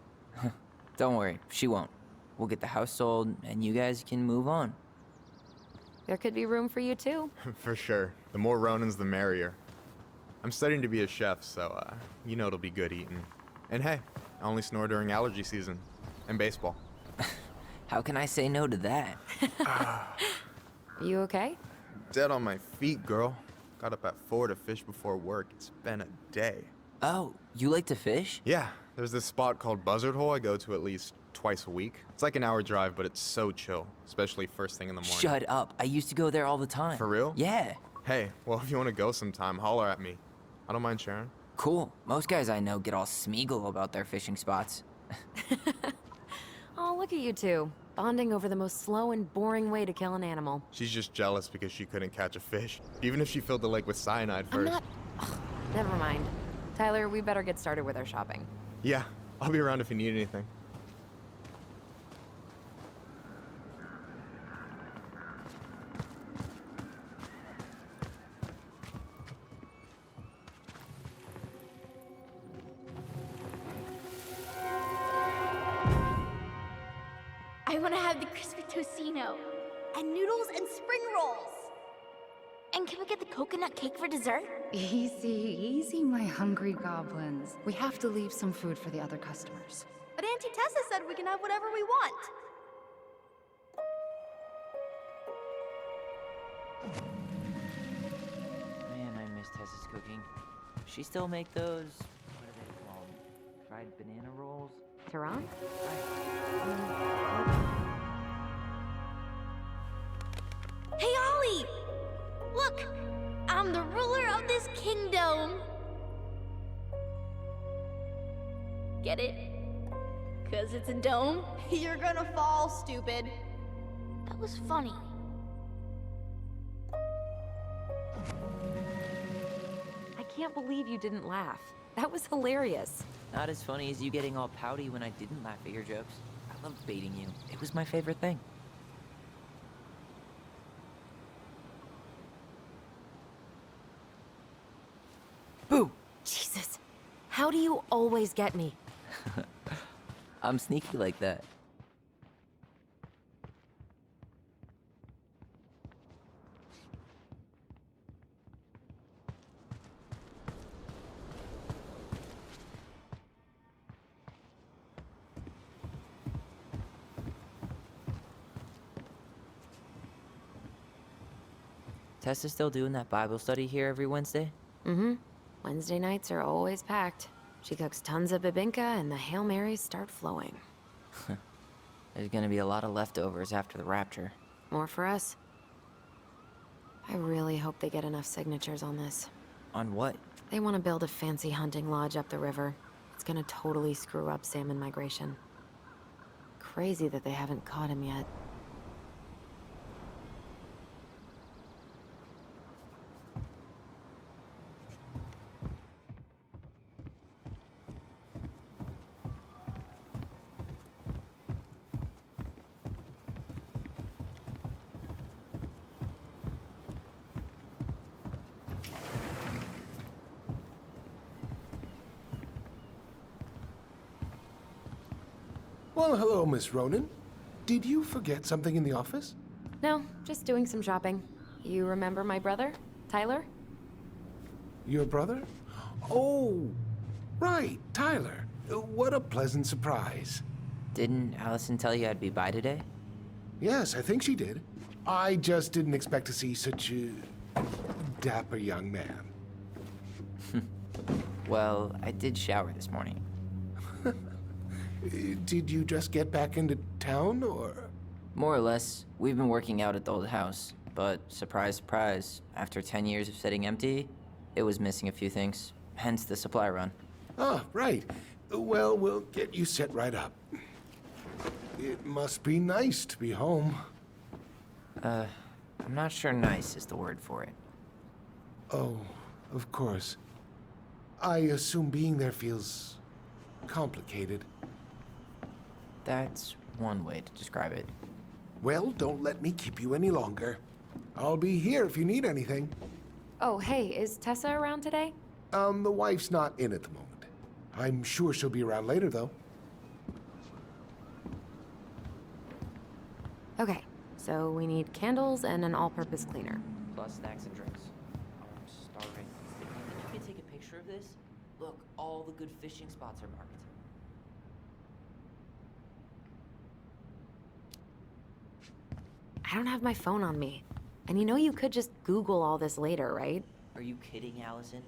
Don't worry, she won't. We'll get the house sold, and you guys can move on. There could be room for you too. For sure. The more Ronans, the merrier. I'm studying to be a chef, so, you know it'll be good eating. And hey, I only snore during allergy season. And baseball. How can I say no to that? You okay? Dead on my feet, girl. Got up at 4 to fish before work. It's been a day. Oh, you like to fish? Yeah, there's this spot called Buzzard Hole I go to at least twice a week. It's like an hour drive, but it's so chill, especially first thing in the morning. Shut up. I used to go there all the time. For real? Yeah. Hey, well, if you want to go sometime, holler at me. I don't mind sharing. Cool. Most guys I know get all Smeagol about their fishing spots. Oh, look at you two. Bonding over the most slow and boring way to kill an animal. She's just jealous because she couldn't catch a fish, even if she filled the lake with cyanide I'm first. not... Ugh, never mind. Tyler, we better get started with our shopping. Yeah, I'll be around if you need anything. I want to have the crispy tocino, and noodles and spring rolls. And can we get the coconut cake for dessert? Easy, easy, my hungry goblins. We have to leave some food for the other customers. But Auntie Tessa said we can have whatever we want. Man, I miss Tessa's cooking. She still make those, what are they called? Fried banana rolls? Tehran? Hey, Ollie! Look! I'm the ruler of this kingdom! Get it? 'Cause it's a dome? You're gonna fall, stupid. That was funny. I can't believe you didn't laugh. That was hilarious. Not as funny as you getting all pouty when I didn't laugh at your jokes. I loved baiting you. It was my favorite thing. Boo! Jesus. How do you always get me? I'm sneaky like that. Tessa's still doing that Bible study here every Wednesday? Mm-hmm. Wednesday nights are always packed. She cooks tons of bibinka and the Hail Marys start flowing. There's gonna be a lot of leftovers after the rapture. More for us. I really hope they get enough signatures on this. On what? They want to build a fancy hunting lodge up the river. It's gonna totally screw up salmon migration. Crazy that they haven't caught him yet. Well, hello, Miss Ronan. Did you forget something in the office? No, just doing some shopping. You remember my brother, Tyler? Your brother? Oh, right, Tyler. What a pleasant surprise. Didn't Allison tell you I'd be by today? Yes, I think she did. I just didn't expect to see such a dapper young man. Well, I did shower this morning. Did you just get back into town, or? More or less, we've been working out at the old house, but surprise, surprise, after 10 years of sitting empty, it was missing a few things, hence the supply run. Ah, right. Well, we'll get you set right up. It must be nice to be home. I'm not sure nice is the word for it. Oh, of course. I assume being there feels complicated. That's one way to describe it. Well, don't let me keep you any longer. I'll be here if you need anything. Oh, hey, is Tessa around today? The wife's not in at the moment. I'm sure she'll be around later, though. Okay, so we need candles and an all-purpose cleaner. Plus snacks and drinks. I'm starving. Think you can take a picture of this? Look, all the good fishing spots are marked. I don't have my phone on me. And you know you could just Google all this later, right? Are you kidding, Allison?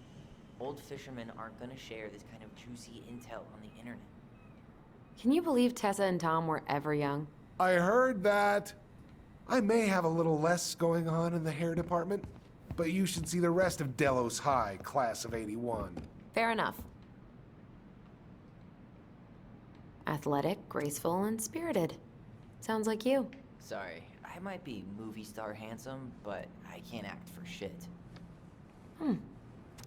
Old fishermen aren't gonna share this kind of juicy intel on the internet. Can you believe Tessa and Tom were ever young? I heard that. I may have a little less going on in the hair department, but you should see the rest of Delos High, class of '81. Fair enough. Athletic, graceful, and spirited. Sounds like you. Sorry, I might be movie star handsome, but I can't act for shit.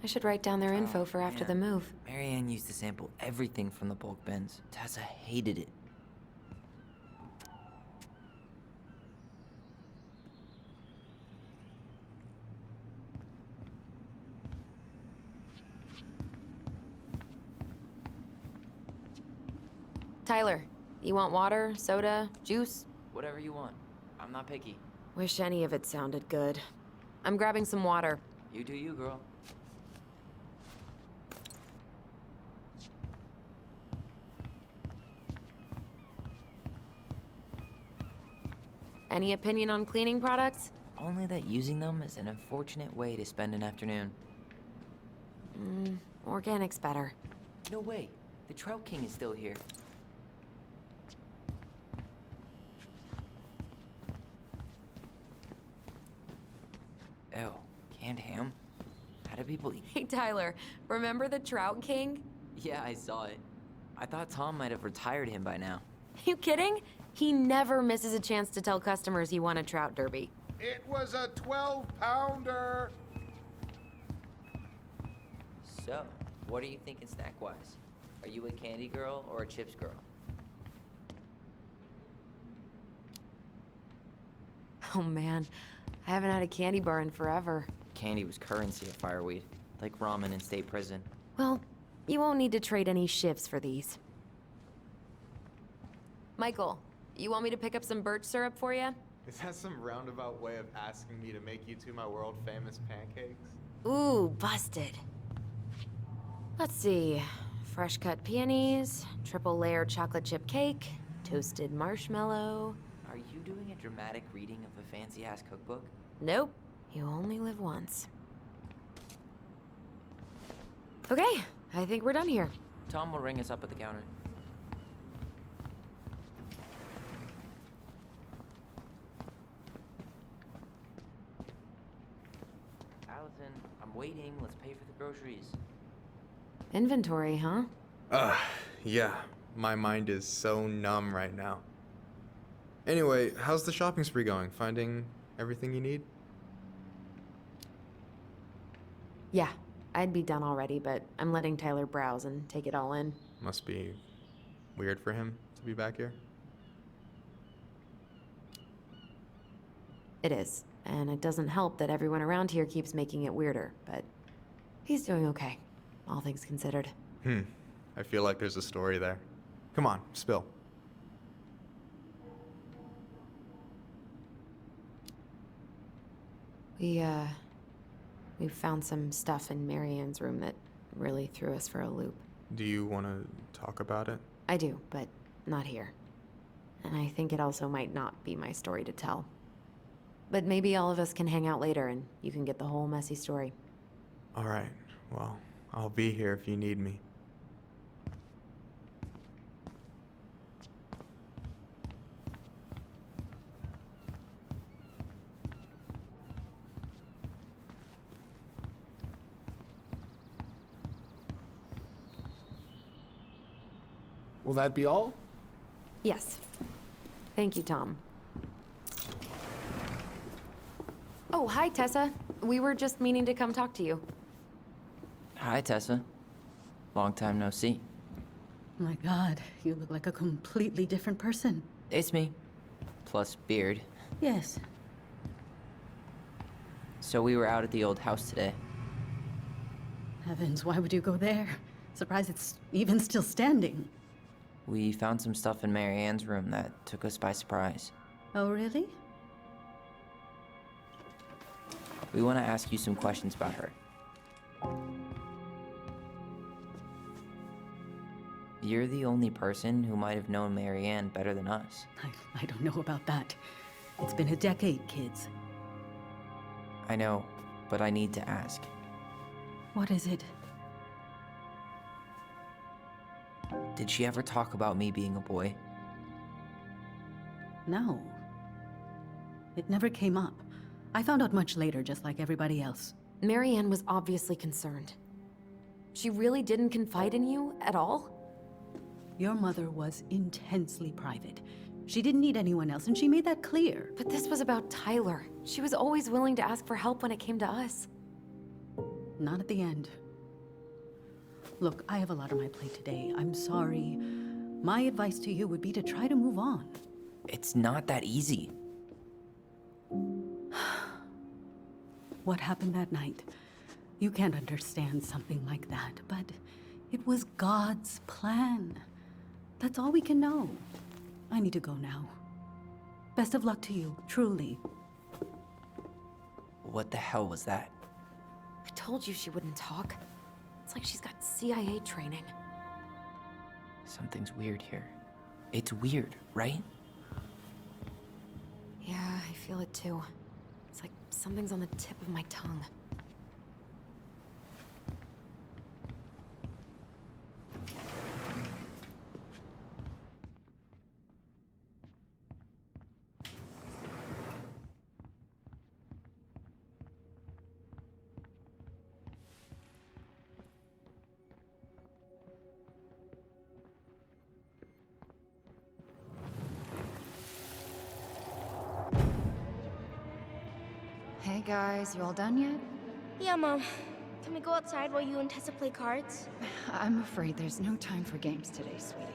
I should write down their info for after the man. move. Marianne used to sample everything from the bulk bins. Tessa hated it. Tyler, you want water, soda, juice? Whatever you want. I'm not picky. Wish any of it sounded good. I'm grabbing some water. You do you, girl. Any opinion on cleaning products? Only that using them is an unfortunate way to spend an afternoon. Organic's better. No way. The Trout King is still here. Ew, canned ham? How do people eat? Hey, Tyler, remember the Trout King? Yeah, I saw it. I thought Tom might have retired him by now. You kidding? He never misses a chance to tell customers he won a trout derby. It was a 12-pounder! So, what are you thinking snack-wise? Are you a candy girl or a chips girl? Oh man, I haven't had a candy bar in forever. Candy was currency at Fireweed, like ramen in state prison. Well, you won't need to trade any shifts for these. Michael, you want me to pick up some birch syrup for you? Is that some roundabout way of asking me to make you two my world-famous pancakes? Ooh, busted. Let's see. Fresh cut peonies, triple layer chocolate chip cake, toasted marshmallow. Are you doing a dramatic reading of a fancy-ass cookbook? Nope. You only live once. Okay, I think we're done here. Tom will ring us up at the counter. Allison, I'm waiting. Let's pay for the groceries. Inventory, huh? Yeah. My mind is so numb right now. Anyway, how's the shopping spree going? Finding everything you need? Yeah, I'd be done already, but I'm letting Tyler browse and take it all in. Must be weird for him to be back here. It is, and it doesn't help that everyone around here keeps making it weirder, but he's doing okay, all things considered. I feel like there's a story there. Come on, spill. We found some stuff in Marianne's room that really threw us for a loop. Do you want to talk about it? I do, but not here. And I think it also might not be my story to tell. But maybe all of us can hang out later and you can get the whole messy story. Alright, well, I'll be here if you need me. Will that be all? Yes. Thank you, Tom. Oh, hi, Tessa. We were just meaning to come talk to you. Hi, Tessa. Long time no see. My God, you look like a completely different person. It's me. Plus beard. Yes. So we were out at the old house today. Heavens, why would you go there? Surprised it's even still standing. We found some stuff in Mary Ann's room that took us by surprise. Oh, really? We want to ask you some questions about her. You're the only person who might have known Mary Ann better than us. I don't know about that. It's been a decade, kids. I know, but I need to ask. What is it? Did she ever talk about me being a boy? No. It never came up. I found out much later, just like everybody else. Mary Ann was obviously concerned. She really didn't confide in you at all? Your mother was intensely private. She didn't need anyone else, and she made that clear. But this was about Tyler. She was always willing to ask for help when it came to us. Not at the end. Look, I have a lot on my plate today. I'm sorry. My advice to you would be to try to move on. It's not that easy. What happened that night? You can't understand something like that, but it was God's plan. That's all we can know. I need to go now. Best of luck to you, truly. What the hell was that? I told you she wouldn't talk. It's like she's got CIA training. Something's weird here. It's weird, right? Yeah, I feel it too. It's like something's on the tip of my tongue. Hey guys, you all done yet? Yeah, Mom. Can we go outside while you and Tessa play cards? I'm afraid there's no time for games today, sweetie.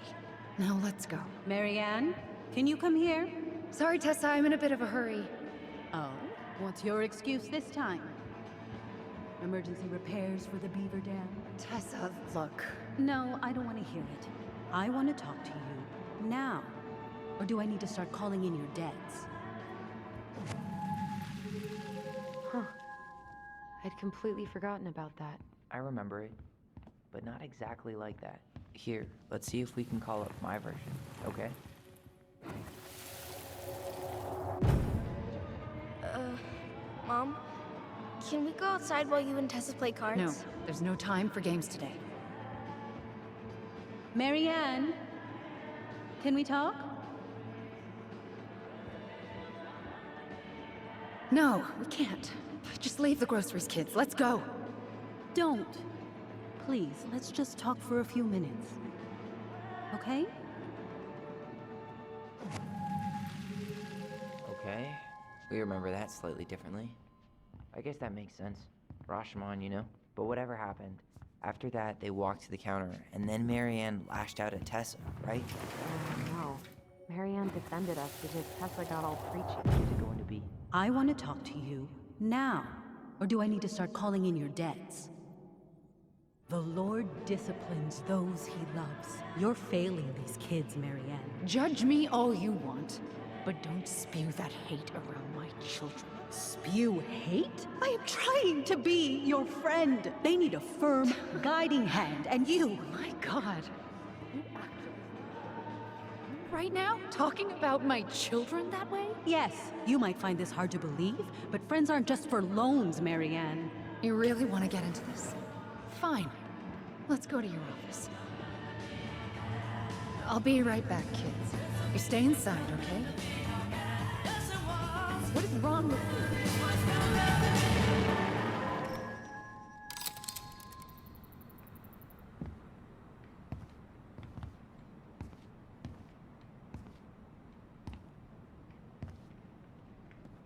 Now let's go. Mary Ann, can you come here? Sorry, Tessa, I'm in a bit of a hurry. Oh, what's your excuse this time? Emergency repairs for the beaver dam? Tessa, look. No, I don't want to hear it. I want to talk to you now. Or do I need to start calling in your debts? Huh. I'd completely forgotten about that. I remember it, but not exactly like that. Here, let's see if we can call up my version, okay? Mom? Can we go outside while you and Tessa play cards? No, there's no time for games today. Mary Ann, can we talk? No, we can't. Just leave the groceries, kids. Let's go. Don't. Please, let's just talk for a few minutes. Okay? Okay, we remember that slightly differently. I guess that makes sense. Rashomon, you know? But whatever happened, after that they walked to the counter, and then Mary Ann lashed out at Tessa, right? No. Mary Ann defended us because Tessa got all preachy. Is it going to be? I want to talk to you now. Or do I need to start calling in your debts? The Lord disciplines those he loves. You're failing these kids, Mary Ann. Judge me all you want. but don't spew that hate around my children. Spew hate? I am trying to be your friend. They need a firm, guiding hand, and you... My God. Right now? Talking about my children that way? Yes, you might find this hard to believe, but friends aren't just for loans, Marianne. You really want to get into this? Fine. Let's go to your office. I'll be right back, kids. You stay inside, okay? What is wrong with you?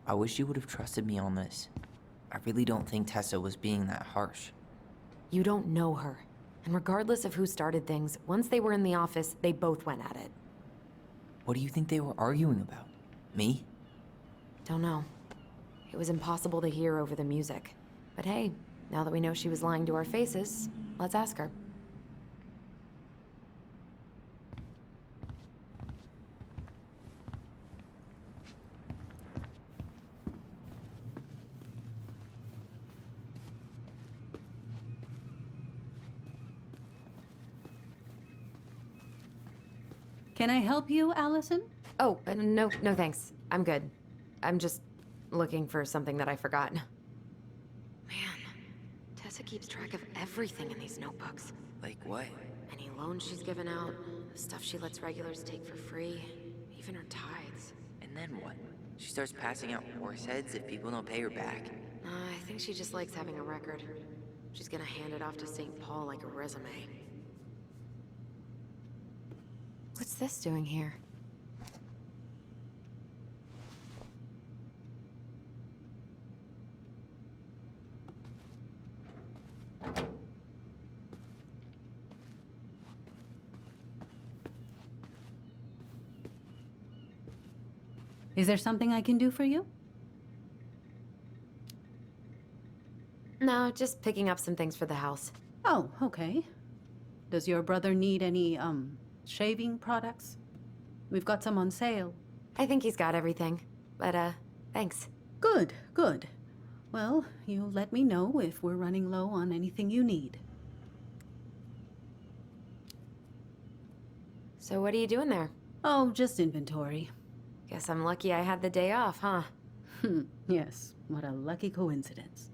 I wish you would have trusted me on this. I really don't think Tessa was being that harsh. You don't know her. And regardless of who started things, once they were in the office, they both went at it. What do you think they were arguing about? Me? Don't know. It was impossible to hear over the music. But hey, now that we know she was lying to our faces, let's ask her. Can I help you, Alyson? Oh, no thanks. I'm good. I'm just looking for something that I forgot. Man, Tessa keeps track of everything in these notebooks. Like what? Any loans she's given out, the stuff she lets regulars take for free, even her tithes. And then what? She starts passing out horse heads if people don't pay her back. I think she just likes having a record. She's gonna hand it off to St. Paul like a resume. What's this doing here? Is there something I can do for you? No, just picking up some things for the house. Oh, okay. Does your brother need any, shaving products? We've got some on sale. I think he's got everything. But, thanks. Good, good. Well, you let me know if we're running low on anything you need. So what are you doing there? Oh, just inventory. Guess I'm lucky I had the day off, huh? Yes, what a lucky coincidence.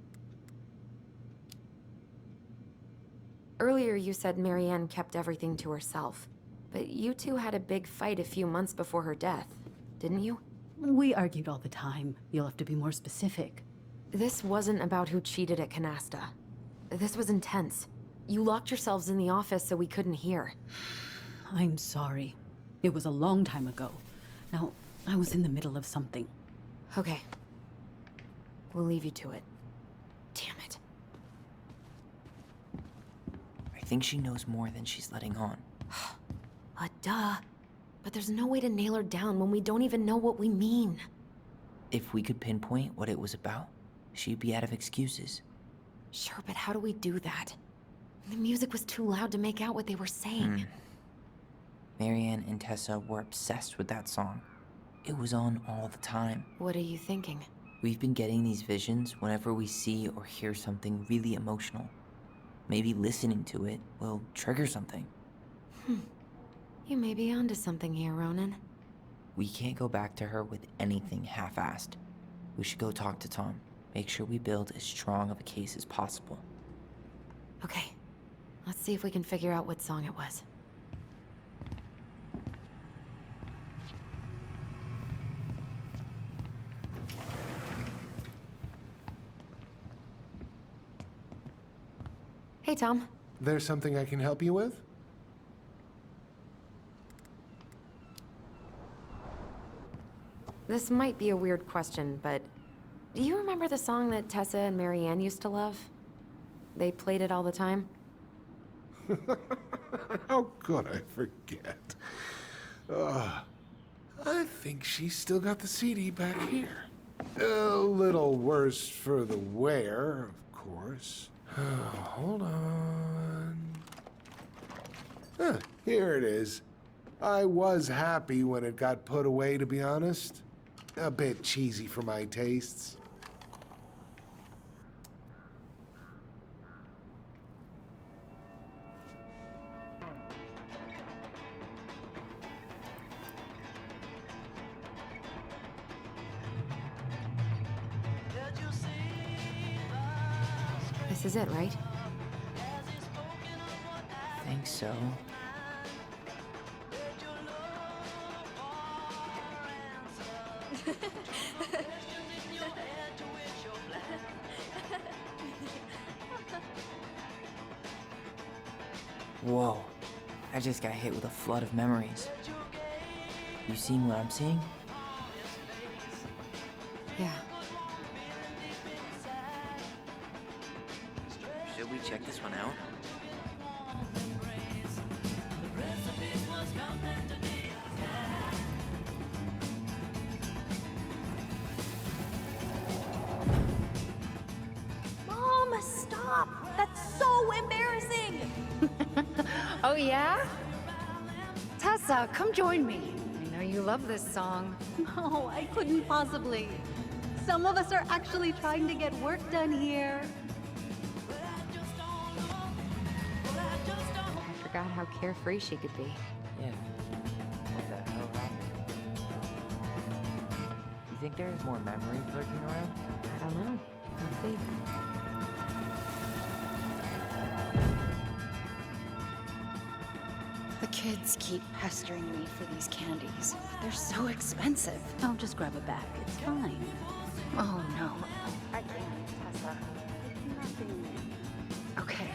Earlier you said Marianne kept everything to herself. But you two had a big fight a few months before her death, didn't you? We argued all the time. You'll have to be more specific. This wasn't about who cheated at Canasta. This was intense. You locked yourselves in the office so we couldn't hear. I'm sorry. It was a long time ago. Now, I was in the middle of something. Okay. We'll leave you to it. Damn it. I think she knows more than she's letting on. Duh. But there's no way to nail her down when we don't even know what we mean. If we could pinpoint what it was about, she'd be out of excuses. Sure, but how do we do that? The music was too loud to make out what they were saying. Marianne and Tessa were obsessed with that song. It was on all the time. What are you thinking? We've been getting these visions whenever we see or hear something really emotional. Maybe listening to it will trigger something. You may be onto something here, Ronan. We can't go back to her with anything half-assed. We should go talk to Tom. Make sure we build as strong of a case as possible. Okay. Let's see if we can figure out what song it was. Hey, Tom. There's something I can help you with? This might be a weird question, but do you remember the song that Tessa and Marianne used to love? They played it all the time. How could I forget? I think she's still got the CD back here. A little worse for the wear, of course. Hold on. Here it is. I was happy when it got put away, to be honest. A bit cheesy for my tastes. This is it, right? Think so. Whoa. I just got hit with a flood of memories. You seeing what I'm seeing? Yeah. Should we check this one out? Mom, stop! That's so embarrassing! Oh, yeah? Tessa, come join me. I know you love this song. No, I couldn't possibly. Some of us are actually trying to get work done here. I forgot how carefree she could be. Yeah. What the hell happened? You think there's more memories lurking around? I don't know. Let's see. The kids keep pestering me for these candies. They're so expensive. I'll just grab a bag. It's fine. Oh no. I can't, Tessa. Nothing. Okay.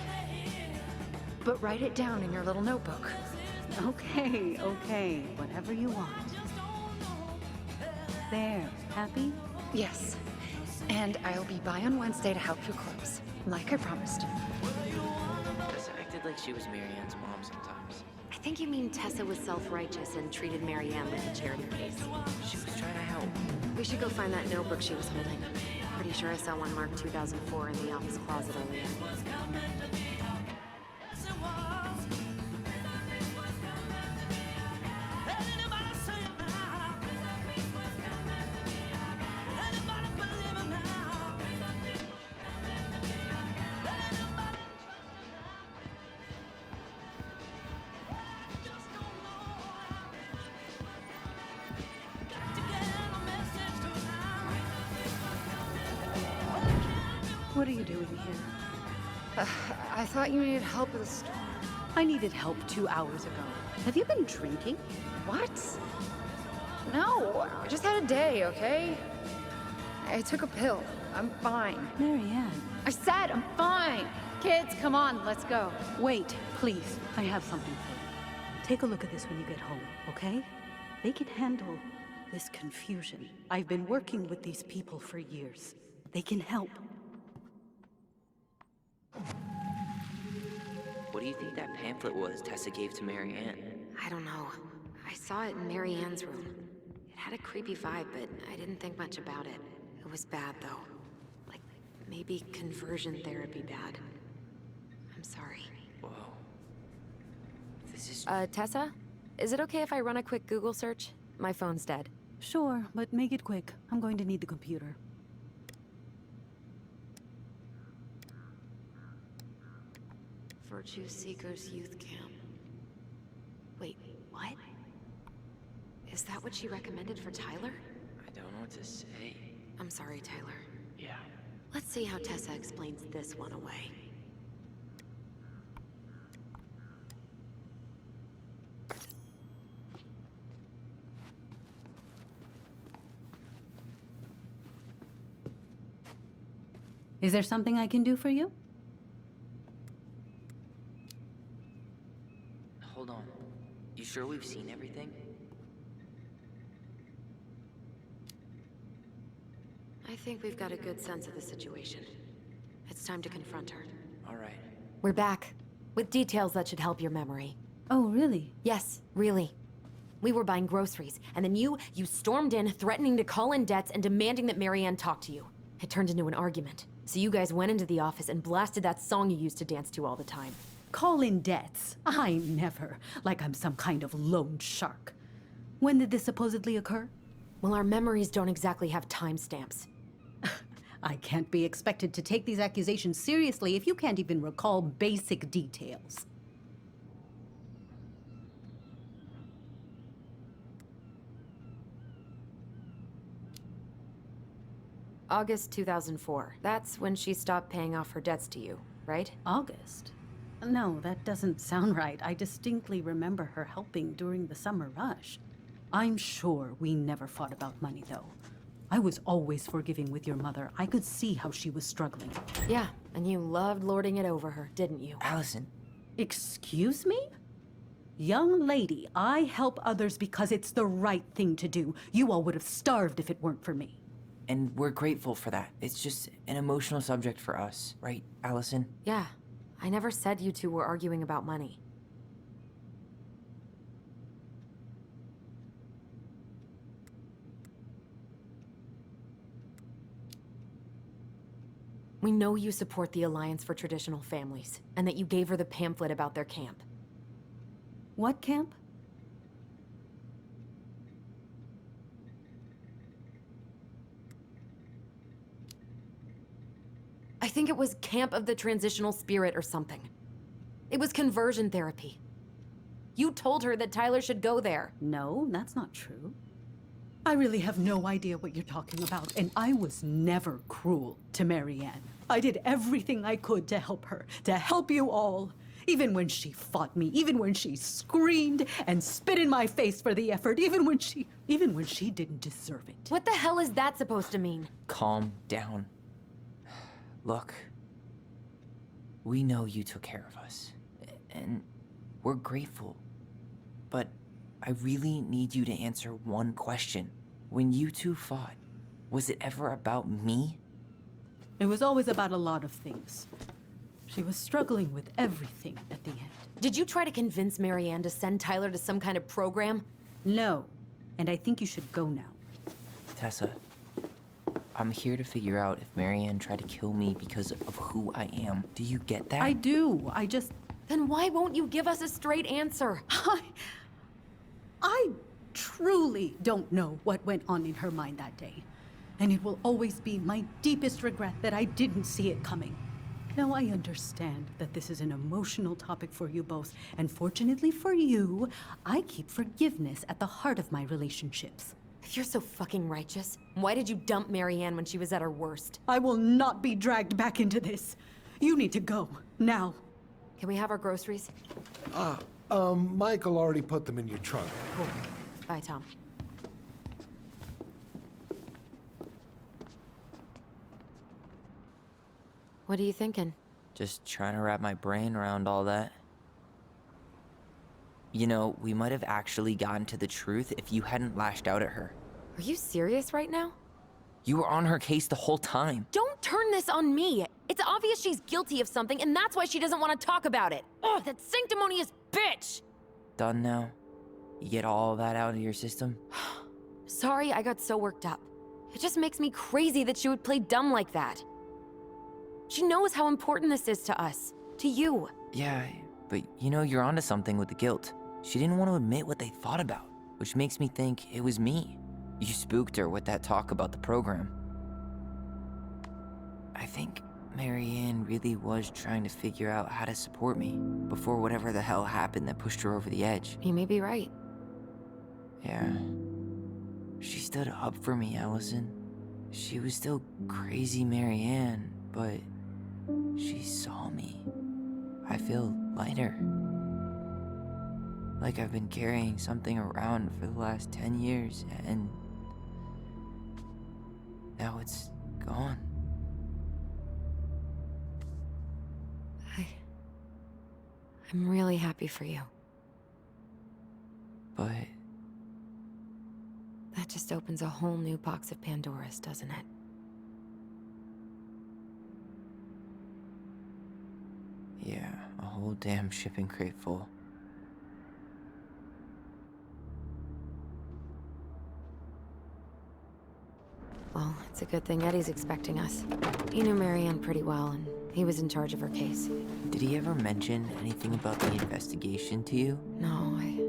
But write it down in your little notebook. Okay, okay. Whatever you want. There. Happy? Yes. And I'll be by on Wednesday to help you close, like I promised. Tessa acted like she was Marianne's mom sometimes. I think you mean Tessa was self-righteous and treated Marianne like a charity case. She was trying to help. We should go find that notebook she was holding. Pretty sure I saw one marked 2004 in the office closet earlier. What are you doing here? I thought you needed help with the store. I needed help 2 hours ago. Have you been drinking? What? No, I just had a day, okay? I took a pill. I'm fine. Marianne. I said I'm fine. Kids, come on, let's go. Wait, please. I have something for you. Take a look at this when you get home, okay? They can handle this confusion. I've been working with these people for years. They can help. What do you think that pamphlet was Tessa gave to Marianne? I don't know. I saw it in Marianne's room. It had a creepy vibe, but I didn't think much about it. It was bad, though. Like, maybe conversion therapy bad. I'm sorry. Whoa. This is... Tessa? Is it okay if I run a quick Google search? My phone's dead. Sure, but make it quick. I'm going to need the computer. Virtue Seekers Youth Camp. Wait, what? Is that what she recommended for Tyler? I don't know what to say. I'm sorry, Tyler. Yeah. Let's see how Tessa explains this one away. Is there something I can do for you? Hold on. You sure we've seen everything? I think we've got a good sense of the situation. It's time to confront her. All right. We're back, with details that should help your memory. Oh, really? Yes, really. We were buying groceries, and then you stormed in, threatening to call in debts and demanding that Marianne talk to you. It turned into an argument. So you guys went into the office and blasted that song you used to dance to all the time. Call in debts. I never. Like I'm some kind of loan shark. When did this supposedly occur? Well, our memories don't exactly have timestamps. I can't be expected to take these accusations seriously if you can't even recall basic details. August 2004. That's when she stopped paying off her debts to you, right? August? No, that doesn't sound right. I distinctly remember her helping during the summer rush. I'm sure we never fought about money, though. I was always forgiving with your mother. I could see how she was struggling. Yeah, and you loved lording it over her, didn't you? Alyson. Excuse me? Young lady, I help others because it's the right thing to do. You all would have starved if it weren't for me. And we're grateful for that. It's just an emotional subject for us, right, Alyson? Yeah, I never said you two were arguing about money. We know you support the Alliance for Traditional Families, and that you gave her the pamphlet about their camp. What camp? I think it was Camp of the Transitional Spirit or something. It was conversion therapy. You told her that Tyler should go there. No, that's not true. I really have no idea what you're talking about, and I was never cruel to Marianne. I did everything I could to help her, to help you all. Even when she fought me, even when she screamed and spit in my face for the effort, even when she didn't deserve it. What the hell is that supposed to mean? Calm down. Look, we know you took care of us, and we're grateful. But I really need you to answer one question. When you two fought, was it ever about me? It was always about a lot of things. She was struggling with everything at the end. Did you try to convince Marianne to send Tyler to some kind of program? No, and I think you should go now. Tessa, I'm here to figure out if Marianne tried to kill me because of who I am. Do you get that? I do, I just... Then why won't you give us a straight answer? I truly don't know what went on in her mind that day. And it will always be my deepest regret that I didn't see it coming. Now, I understand that this is an emotional topic for you both, and fortunately for you, I keep forgiveness at the heart of my relationships. If you're so fucking righteous, why did you dump Marianne when she was at her worst? I will not be dragged back into this. You need to go, now. Can we have our groceries? Michael already put them in your trunk. Cool. Bye, Tom. What are you thinking? Just trying to wrap my brain around all that. You know, we might have actually gotten to the truth if you hadn't lashed out at her. Are you serious right now? You were on her case the whole time. Don't turn this on me! It's obvious she's guilty of something, and that's why she doesn't want to talk about it! Oh, that sanctimonious bitch! Done now? You get all that out of your system? Sorry I got so worked up. It just makes me crazy that she would play dumb like that. She knows how important this is to us. To you. Yeah, but you know, you're onto something with the guilt. She didn't want to admit what they thought about, which makes me think it was me. You spooked her with that talk about the program. I think Marianne really was trying to figure out how to support me before whatever the hell happened that pushed her over the edge. You may be right. Yeah. She stood up for me, Alyson. She was still crazy Marianne, but she saw me. I feel lighter. Like I've been carrying something around for the last 10 years, and now it's gone. I'm really happy for you. But that just opens a whole new box of Pandora's, doesn't it? yeah, a whole damn shipping crate full. Well, it's a good thing Eddie's expecting us. He knew Marianne pretty well, and He was in charge of her case. Did he ever mention anything about the investigation to you? No, I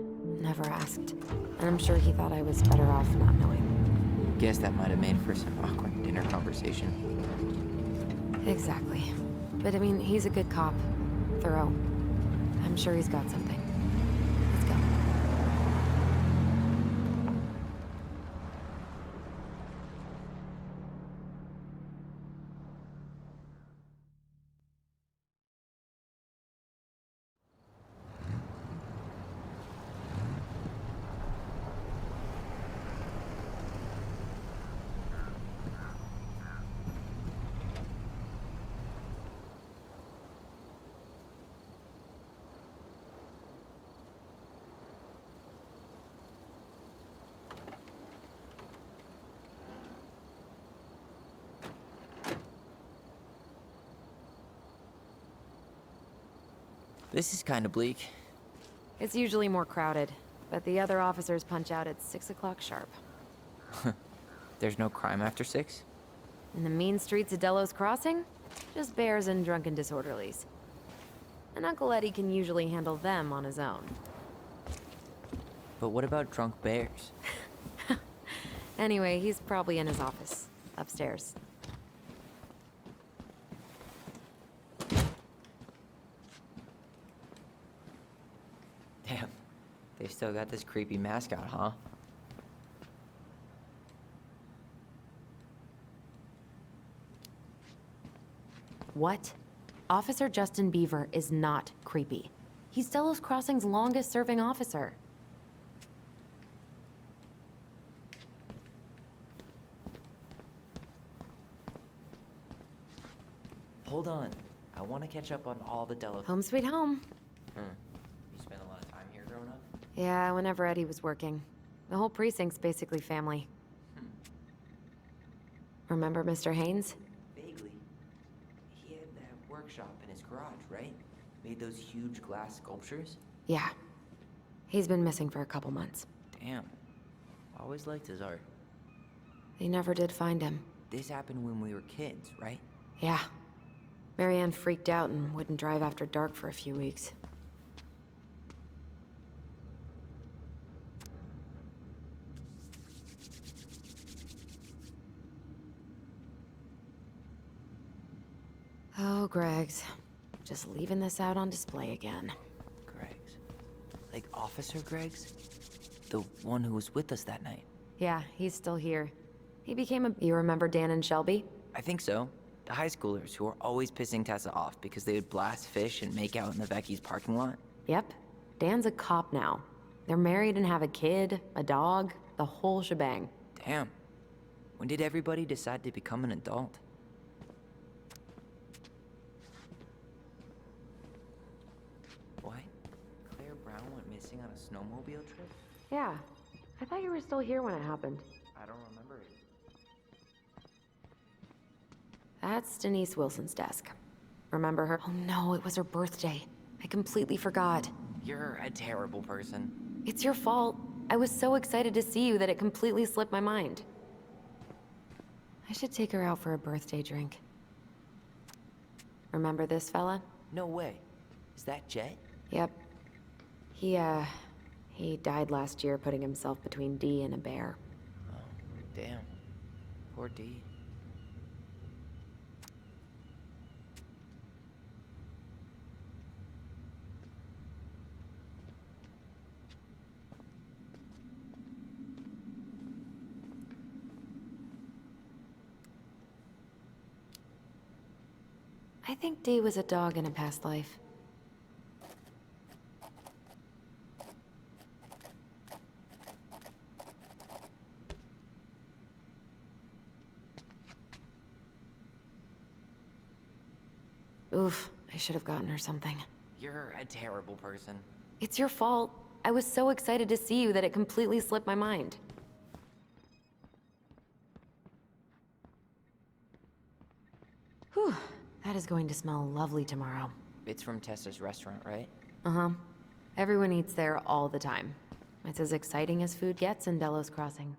never asked. And I'm sure he thought I was better off not knowing. Guess that might have made for some awkward dinner conversation. Exactly. But I mean, he's a good cop. Thorough. I'm sure he's got something. Let's go. This is kind of bleak. It's usually more crowded, but the other officers punch out at 6 o'clock sharp. There's no crime after 6? In the mean streets of Delos Crossing, just bears and drunken disorderlies. And Uncle Eddie can usually handle them on his own. But what about drunk bears? Anyway, he's probably in his office, upstairs. Damn, they still got this creepy mascot, huh? What? Officer Justin Beaver is not creepy. He's Delos Crossing's longest-serving officer. Hold on. I want to catch up on all the Delos. Home sweet home. You spent a lot of time here growing up? Yeah, whenever Eddie was working. The whole precinct's basically family. Remember Mr. Haynes? Vaguely. He had that workshop in his garage, right? Made those huge glass sculptures? Yeah. He's been missing for a couple months. Damn. Always liked his art. They never did find him. This happened when we were kids, right? Yeah. Marianne freaked out and wouldn't drive after dark for a few weeks. Oh, Greg's. Just leaving this out on display again. Greg's. Like Officer Greg's? The one who was with us that night. Yeah, he's still here. He became a... You remember Dan and Shelby? I think so. The high schoolers who were always pissing Tessa off because they would blast fish and make out in the Vecchi's parking lot. Yep. Dan's a cop now. They're married and have a kid, a dog, the whole shebang. Damn. When did everybody decide to become an adult? What? Claire Brown went missing on a snowmobile trip? Yeah. I thought you were still here when it happened. I don't remember it. That's Denise Wilson's desk. Remember her? Oh no, it was her birthday. I completely forgot. You're a terrible person. It's your fault. I was so excited to see you that it completely slipped my mind. I should take her out for a birthday drink. Remember this fella? No way. Is that Jet? Yep. He died last year putting himself between Dee and a bear. Oh, damn. Poor Dee. I think Dee was a dog in a past life. Oof, I should have gotten her something. You're a terrible person. It's your fault. I was so excited to see you that it completely slipped my mind. Whew, that is going to smell lovely tomorrow. It's from Tessa's restaurant, right? Uh-huh. Everyone eats there all the time. It's as exciting as food gets in Delos Crossing.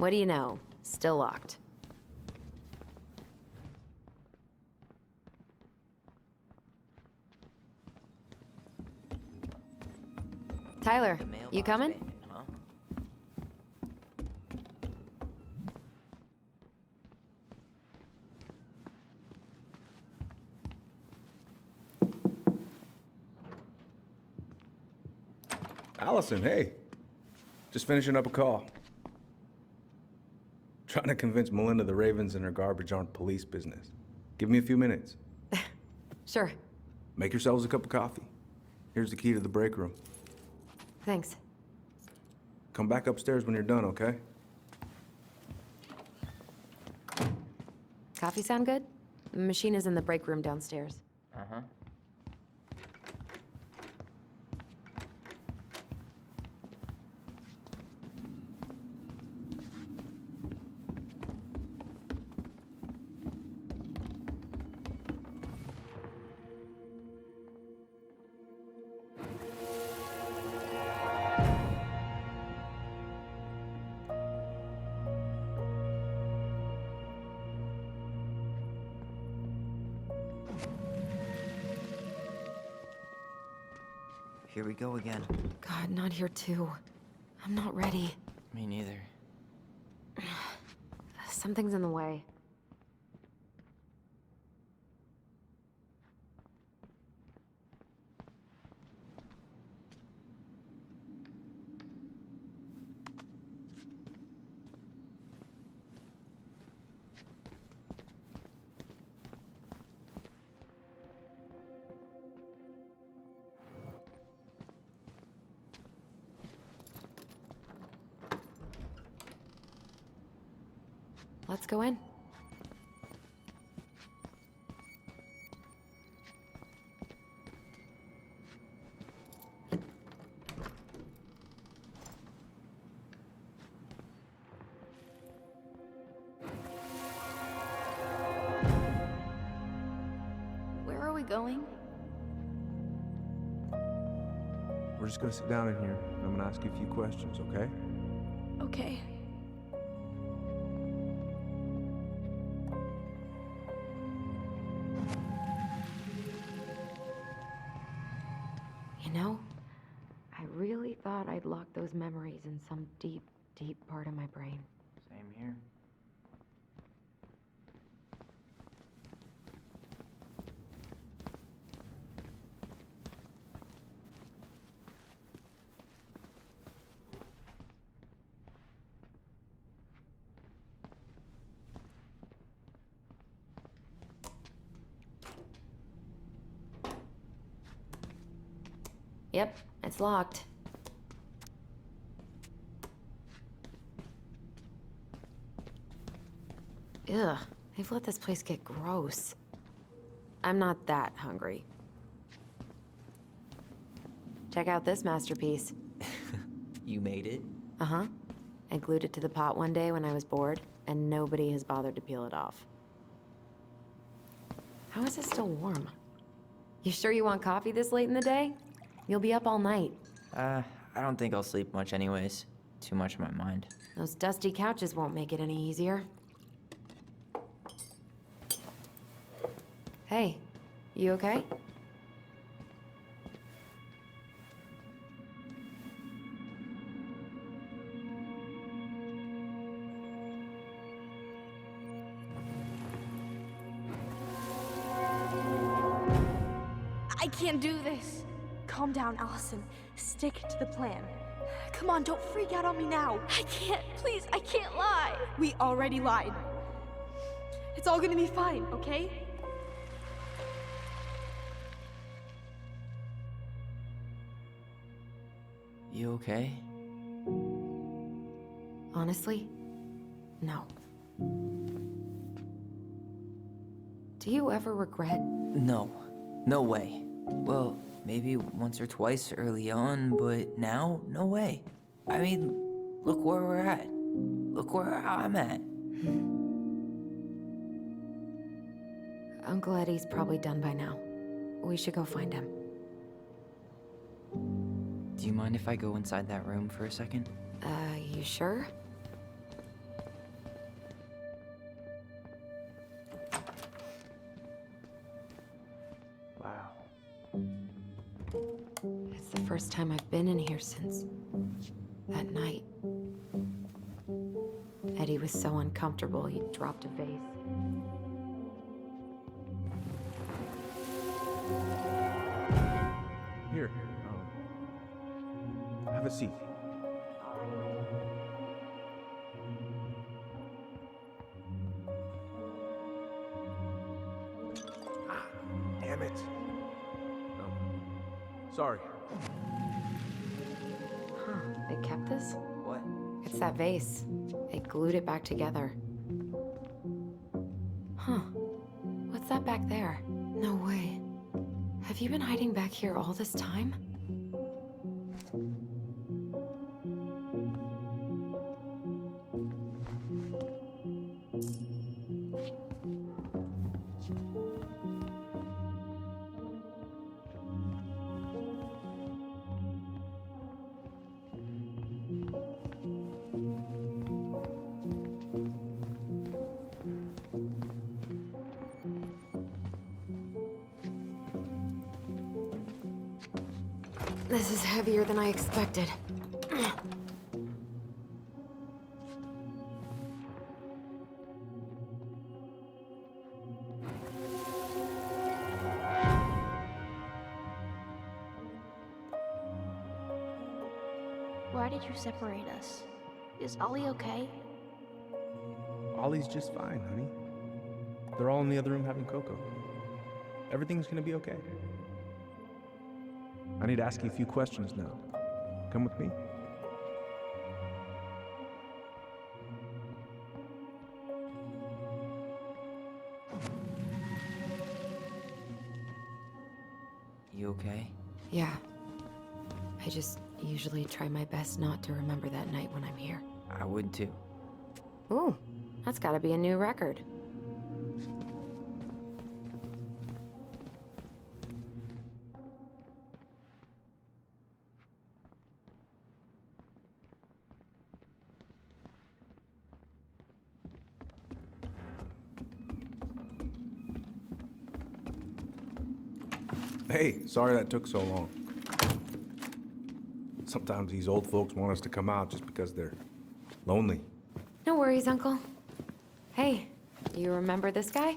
What do you know? Still locked. Tyler, The mailbox you coming? bandit, huh? Allison, hey. Just finishing up a call. Trying to convince Melinda the Ravens and her garbage aren't police business. Give me a few minutes. Sure. Make yourselves a cup of coffee. Here's the key to the break room. Thanks. Come back upstairs when you're done, okay? Coffee sound good? The machine is in the break room downstairs. Uh-huh. Here we go again. God, not here too. I'm not ready. Me neither. Something's in the way. Let's go in. Where are we going? We're just gonna sit down in here, and I'm gonna ask you a few questions, okay? Okay. You know, I really thought I'd locked those memories in some deep, deep part of my brain. Same here. Yep, it's locked. Ugh, they've let this place get gross. I'm not that hungry. Check out this masterpiece. You made it? Uh-huh. I glued it to the pot one day when I was bored, and nobody has bothered to peel it off. How is it still warm? You sure you want coffee this late in the day? You'll be up all night. I don't think I'll sleep much anyways. Too much on my mind. Those dusty couches won't make it any easier. Hey, you okay? I can't do this. Calm down, Allison. Stick to the plan. Come on, don't freak out on me now. I can't, please, I can't lie. We already lied. It's all gonna be fine, okay? You okay? Honestly, no. Do you ever regret? No. No way. Well, maybe once or twice early on, but now, no way. I mean, look where we're at. Look where I'm at. Uncle Eddie's probably done by now. We should go find him. Do you mind if I go inside that room for a second? You sure? first time I've been in here since that night. Eddie was so uncomfortable, he dropped a vase. Here, have a seat. Ah, damn it. Sorry. Huh, they kept this? What? It's that vase. They glued it back together. Huh. What's that back there? No way. Have you been hiding back here all this time? This is heavier than I expected. Why did you separate us? Is Ollie okay? Ollie's just fine, honey. They're all in the other room having cocoa. Everything's gonna be okay. I need to ask you a few questions now. Come with me? You okay? Yeah. I just usually try my best not to remember that night when I'm here. I would too. Ooh, that's gotta be a new record. Hey, sorry that took so long. Sometimes these old folks want us to come out just because they're lonely. No worries, Uncle. Hey, you remember this guy?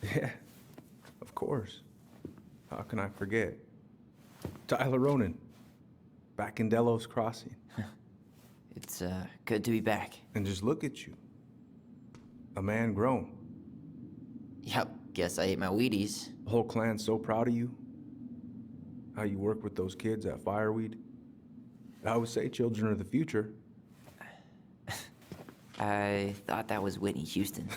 Yeah, of course. How can I forget? Tyler Ronan, back in Delos Crossing. It's, good to be back. And just look at you. A man grown. Yep, guess I ate my Wheaties. The whole clan's so proud of you. How you work with those kids at Fireweed. I always say children are the future. I thought that was Whitney Houston.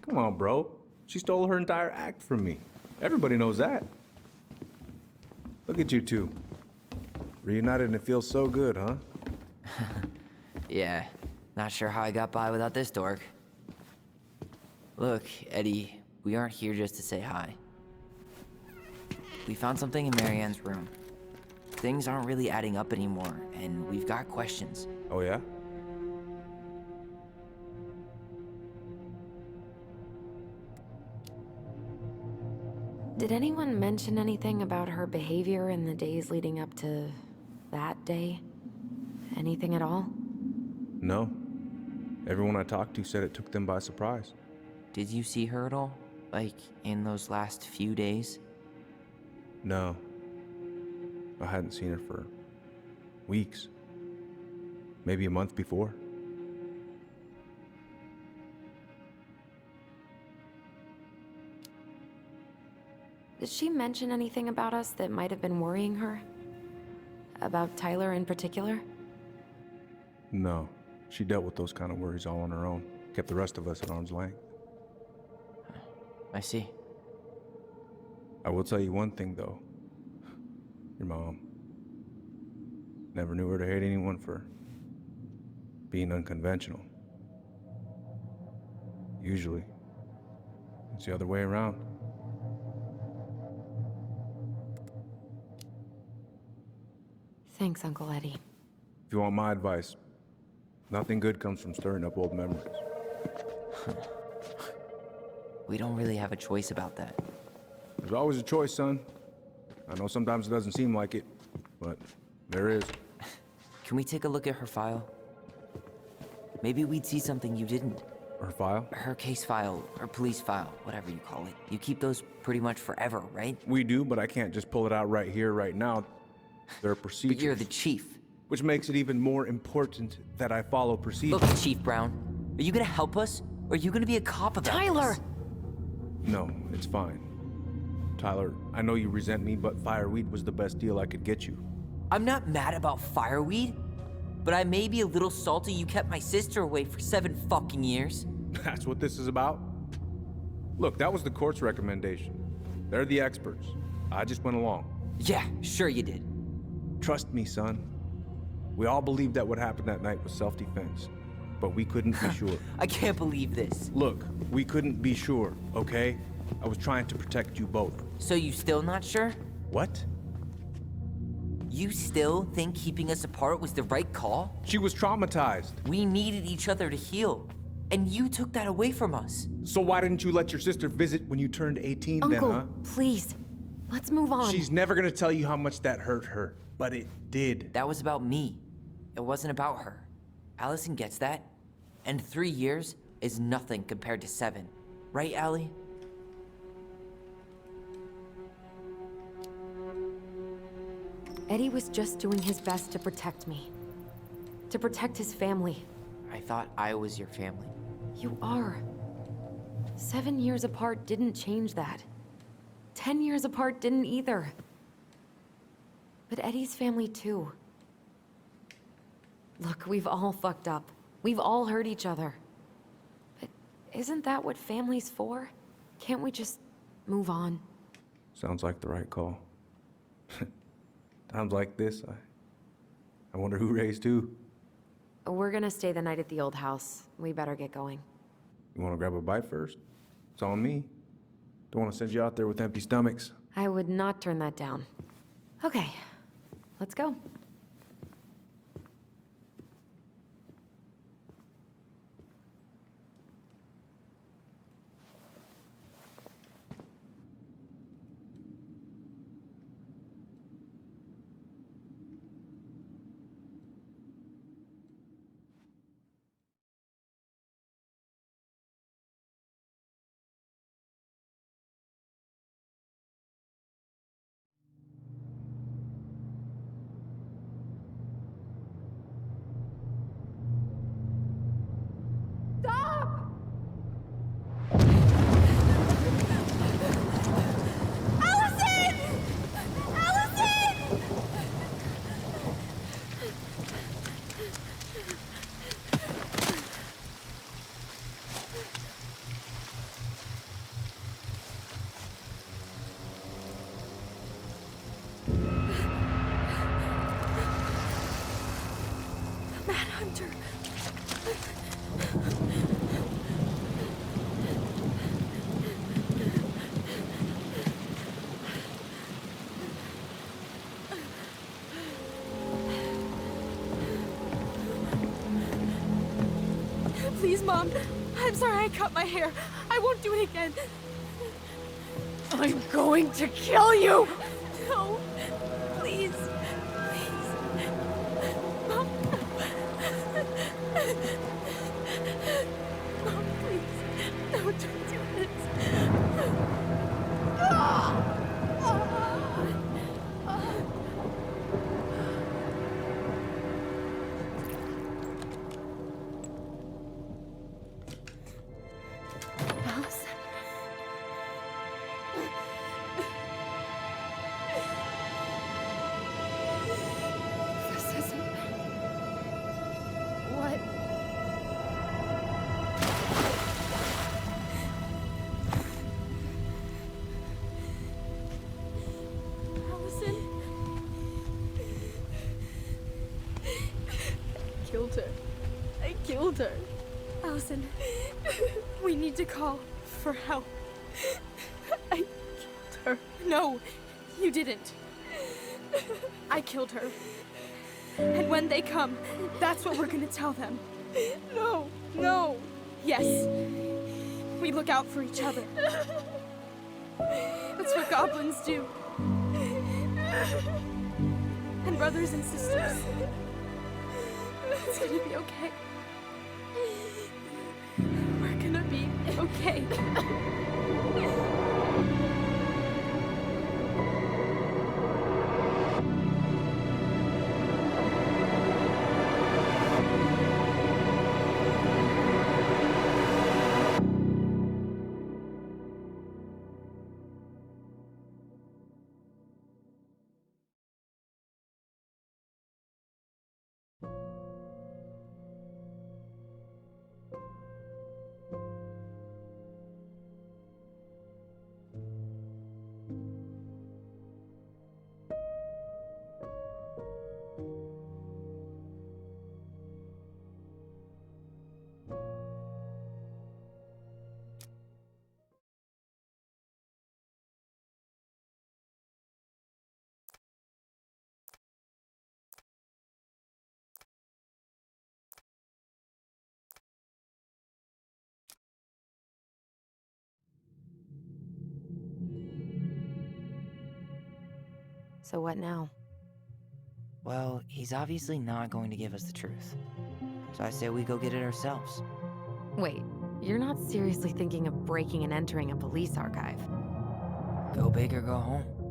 Come on, bro. She stole her entire act from me. Everybody knows that. Look at you two. Reunited and it feels so good, huh? Yeah, not sure how I got by without this dork. Look, Eddie, we aren't here just to say hi. We found something in Marianne's room. Things aren't really adding up anymore, and we've got questions. Oh, yeah? Did anyone mention anything about her behavior in the days leading up to that day? Anything at all? No. Everyone I talked to said it took them by surprise. Did you see her at all? Like, in those last few days? No. I hadn't seen her for weeks. Maybe a month before. Did she mention anything about us that might have been worrying her? About Tyler in particular? No. She dealt with those kind of worries all on her own. Kept the rest of us at arm's length. I see. I will tell you one thing, though. Your mom. Never knew her to hate anyone for being unconventional. Usually, it's the other way around. Thanks, Uncle Eddie. If you want my advice, nothing good comes from stirring up old memories. We don't really have a choice about that. There's always a choice, son. I know sometimes it doesn't seem like it, but there is. Can we take a look at her file? Maybe we'd see something you didn't. Her file? Her case file, or police file, whatever you call it. You keep those pretty much forever, right? We do, but I can't just pull it out right here, right now. There are procedures. But you're the chief. Which makes it even more important that I follow procedures. Look, Chief Brown, are you gonna help us? Or are you gonna be a cop about Tyler! this? No, it's fine. Tyler, I know you resent me, but fireweed was the best deal I could get you. I'm not mad about fireweed, but I may be a little salty you kept my sister away for 7 fucking years. That's what this is about? Look, that was the court's recommendation. They're the experts. I just went along. Yeah, sure you did. Trust me, son. We all believed that what happened that night was self-defense, but we couldn't be sure. I can't believe this. Look, we couldn't be sure, okay? I was trying to protect you both. So you still not sure? What? You still think keeping us apart was the right call? She was traumatized. We needed each other to heal, and you took that away from us. So why didn't you let your sister visit when you turned 18 Uncle, then, huh? please. Let's move on. She's never gonna tell you how much that hurt her, but it did. That was about me. It wasn't about her. Alyson gets that. And 3 years is nothing compared to 7. Right, Allie? Eddie was just doing his best to protect me. To protect his family. I thought I was your family. You are. 7 years apart didn't change that. 10 years apart didn't either. But Eddie's family too. Look, we've all fucked up. We've all hurt each other. But isn't that what family's for? Can't we just move on? Sounds like the right call. Times like this, I wonder who raised who. We're gonna stay the night at the old house. We better get going. You wanna grab a bite first? It's on me. Don't wanna send you out there with empty stomachs. I would not turn that down. Okay, let's go. Please, Mom. I'm sorry I cut my hair. I won't do it again. I'm going to kill you! No. Please. Please. Mom. Mom, please. No, don't do this. Alyson. This isn't... What? Alyson. I killed her. I killed her. Alyson, we need to call for help. I killed her. No, you didn't. I killed her. And when they come, that's what we're gonna tell them. No, no. Yes. We look out for each other. That's what goblins do. And brothers and sisters. It's gonna be okay. We're gonna be okay. So what now? Well, he's obviously not going to give us the truth. So I say we go get it ourselves. Wait, you're not seriously thinking of breaking and entering a police archive? Go big or go home.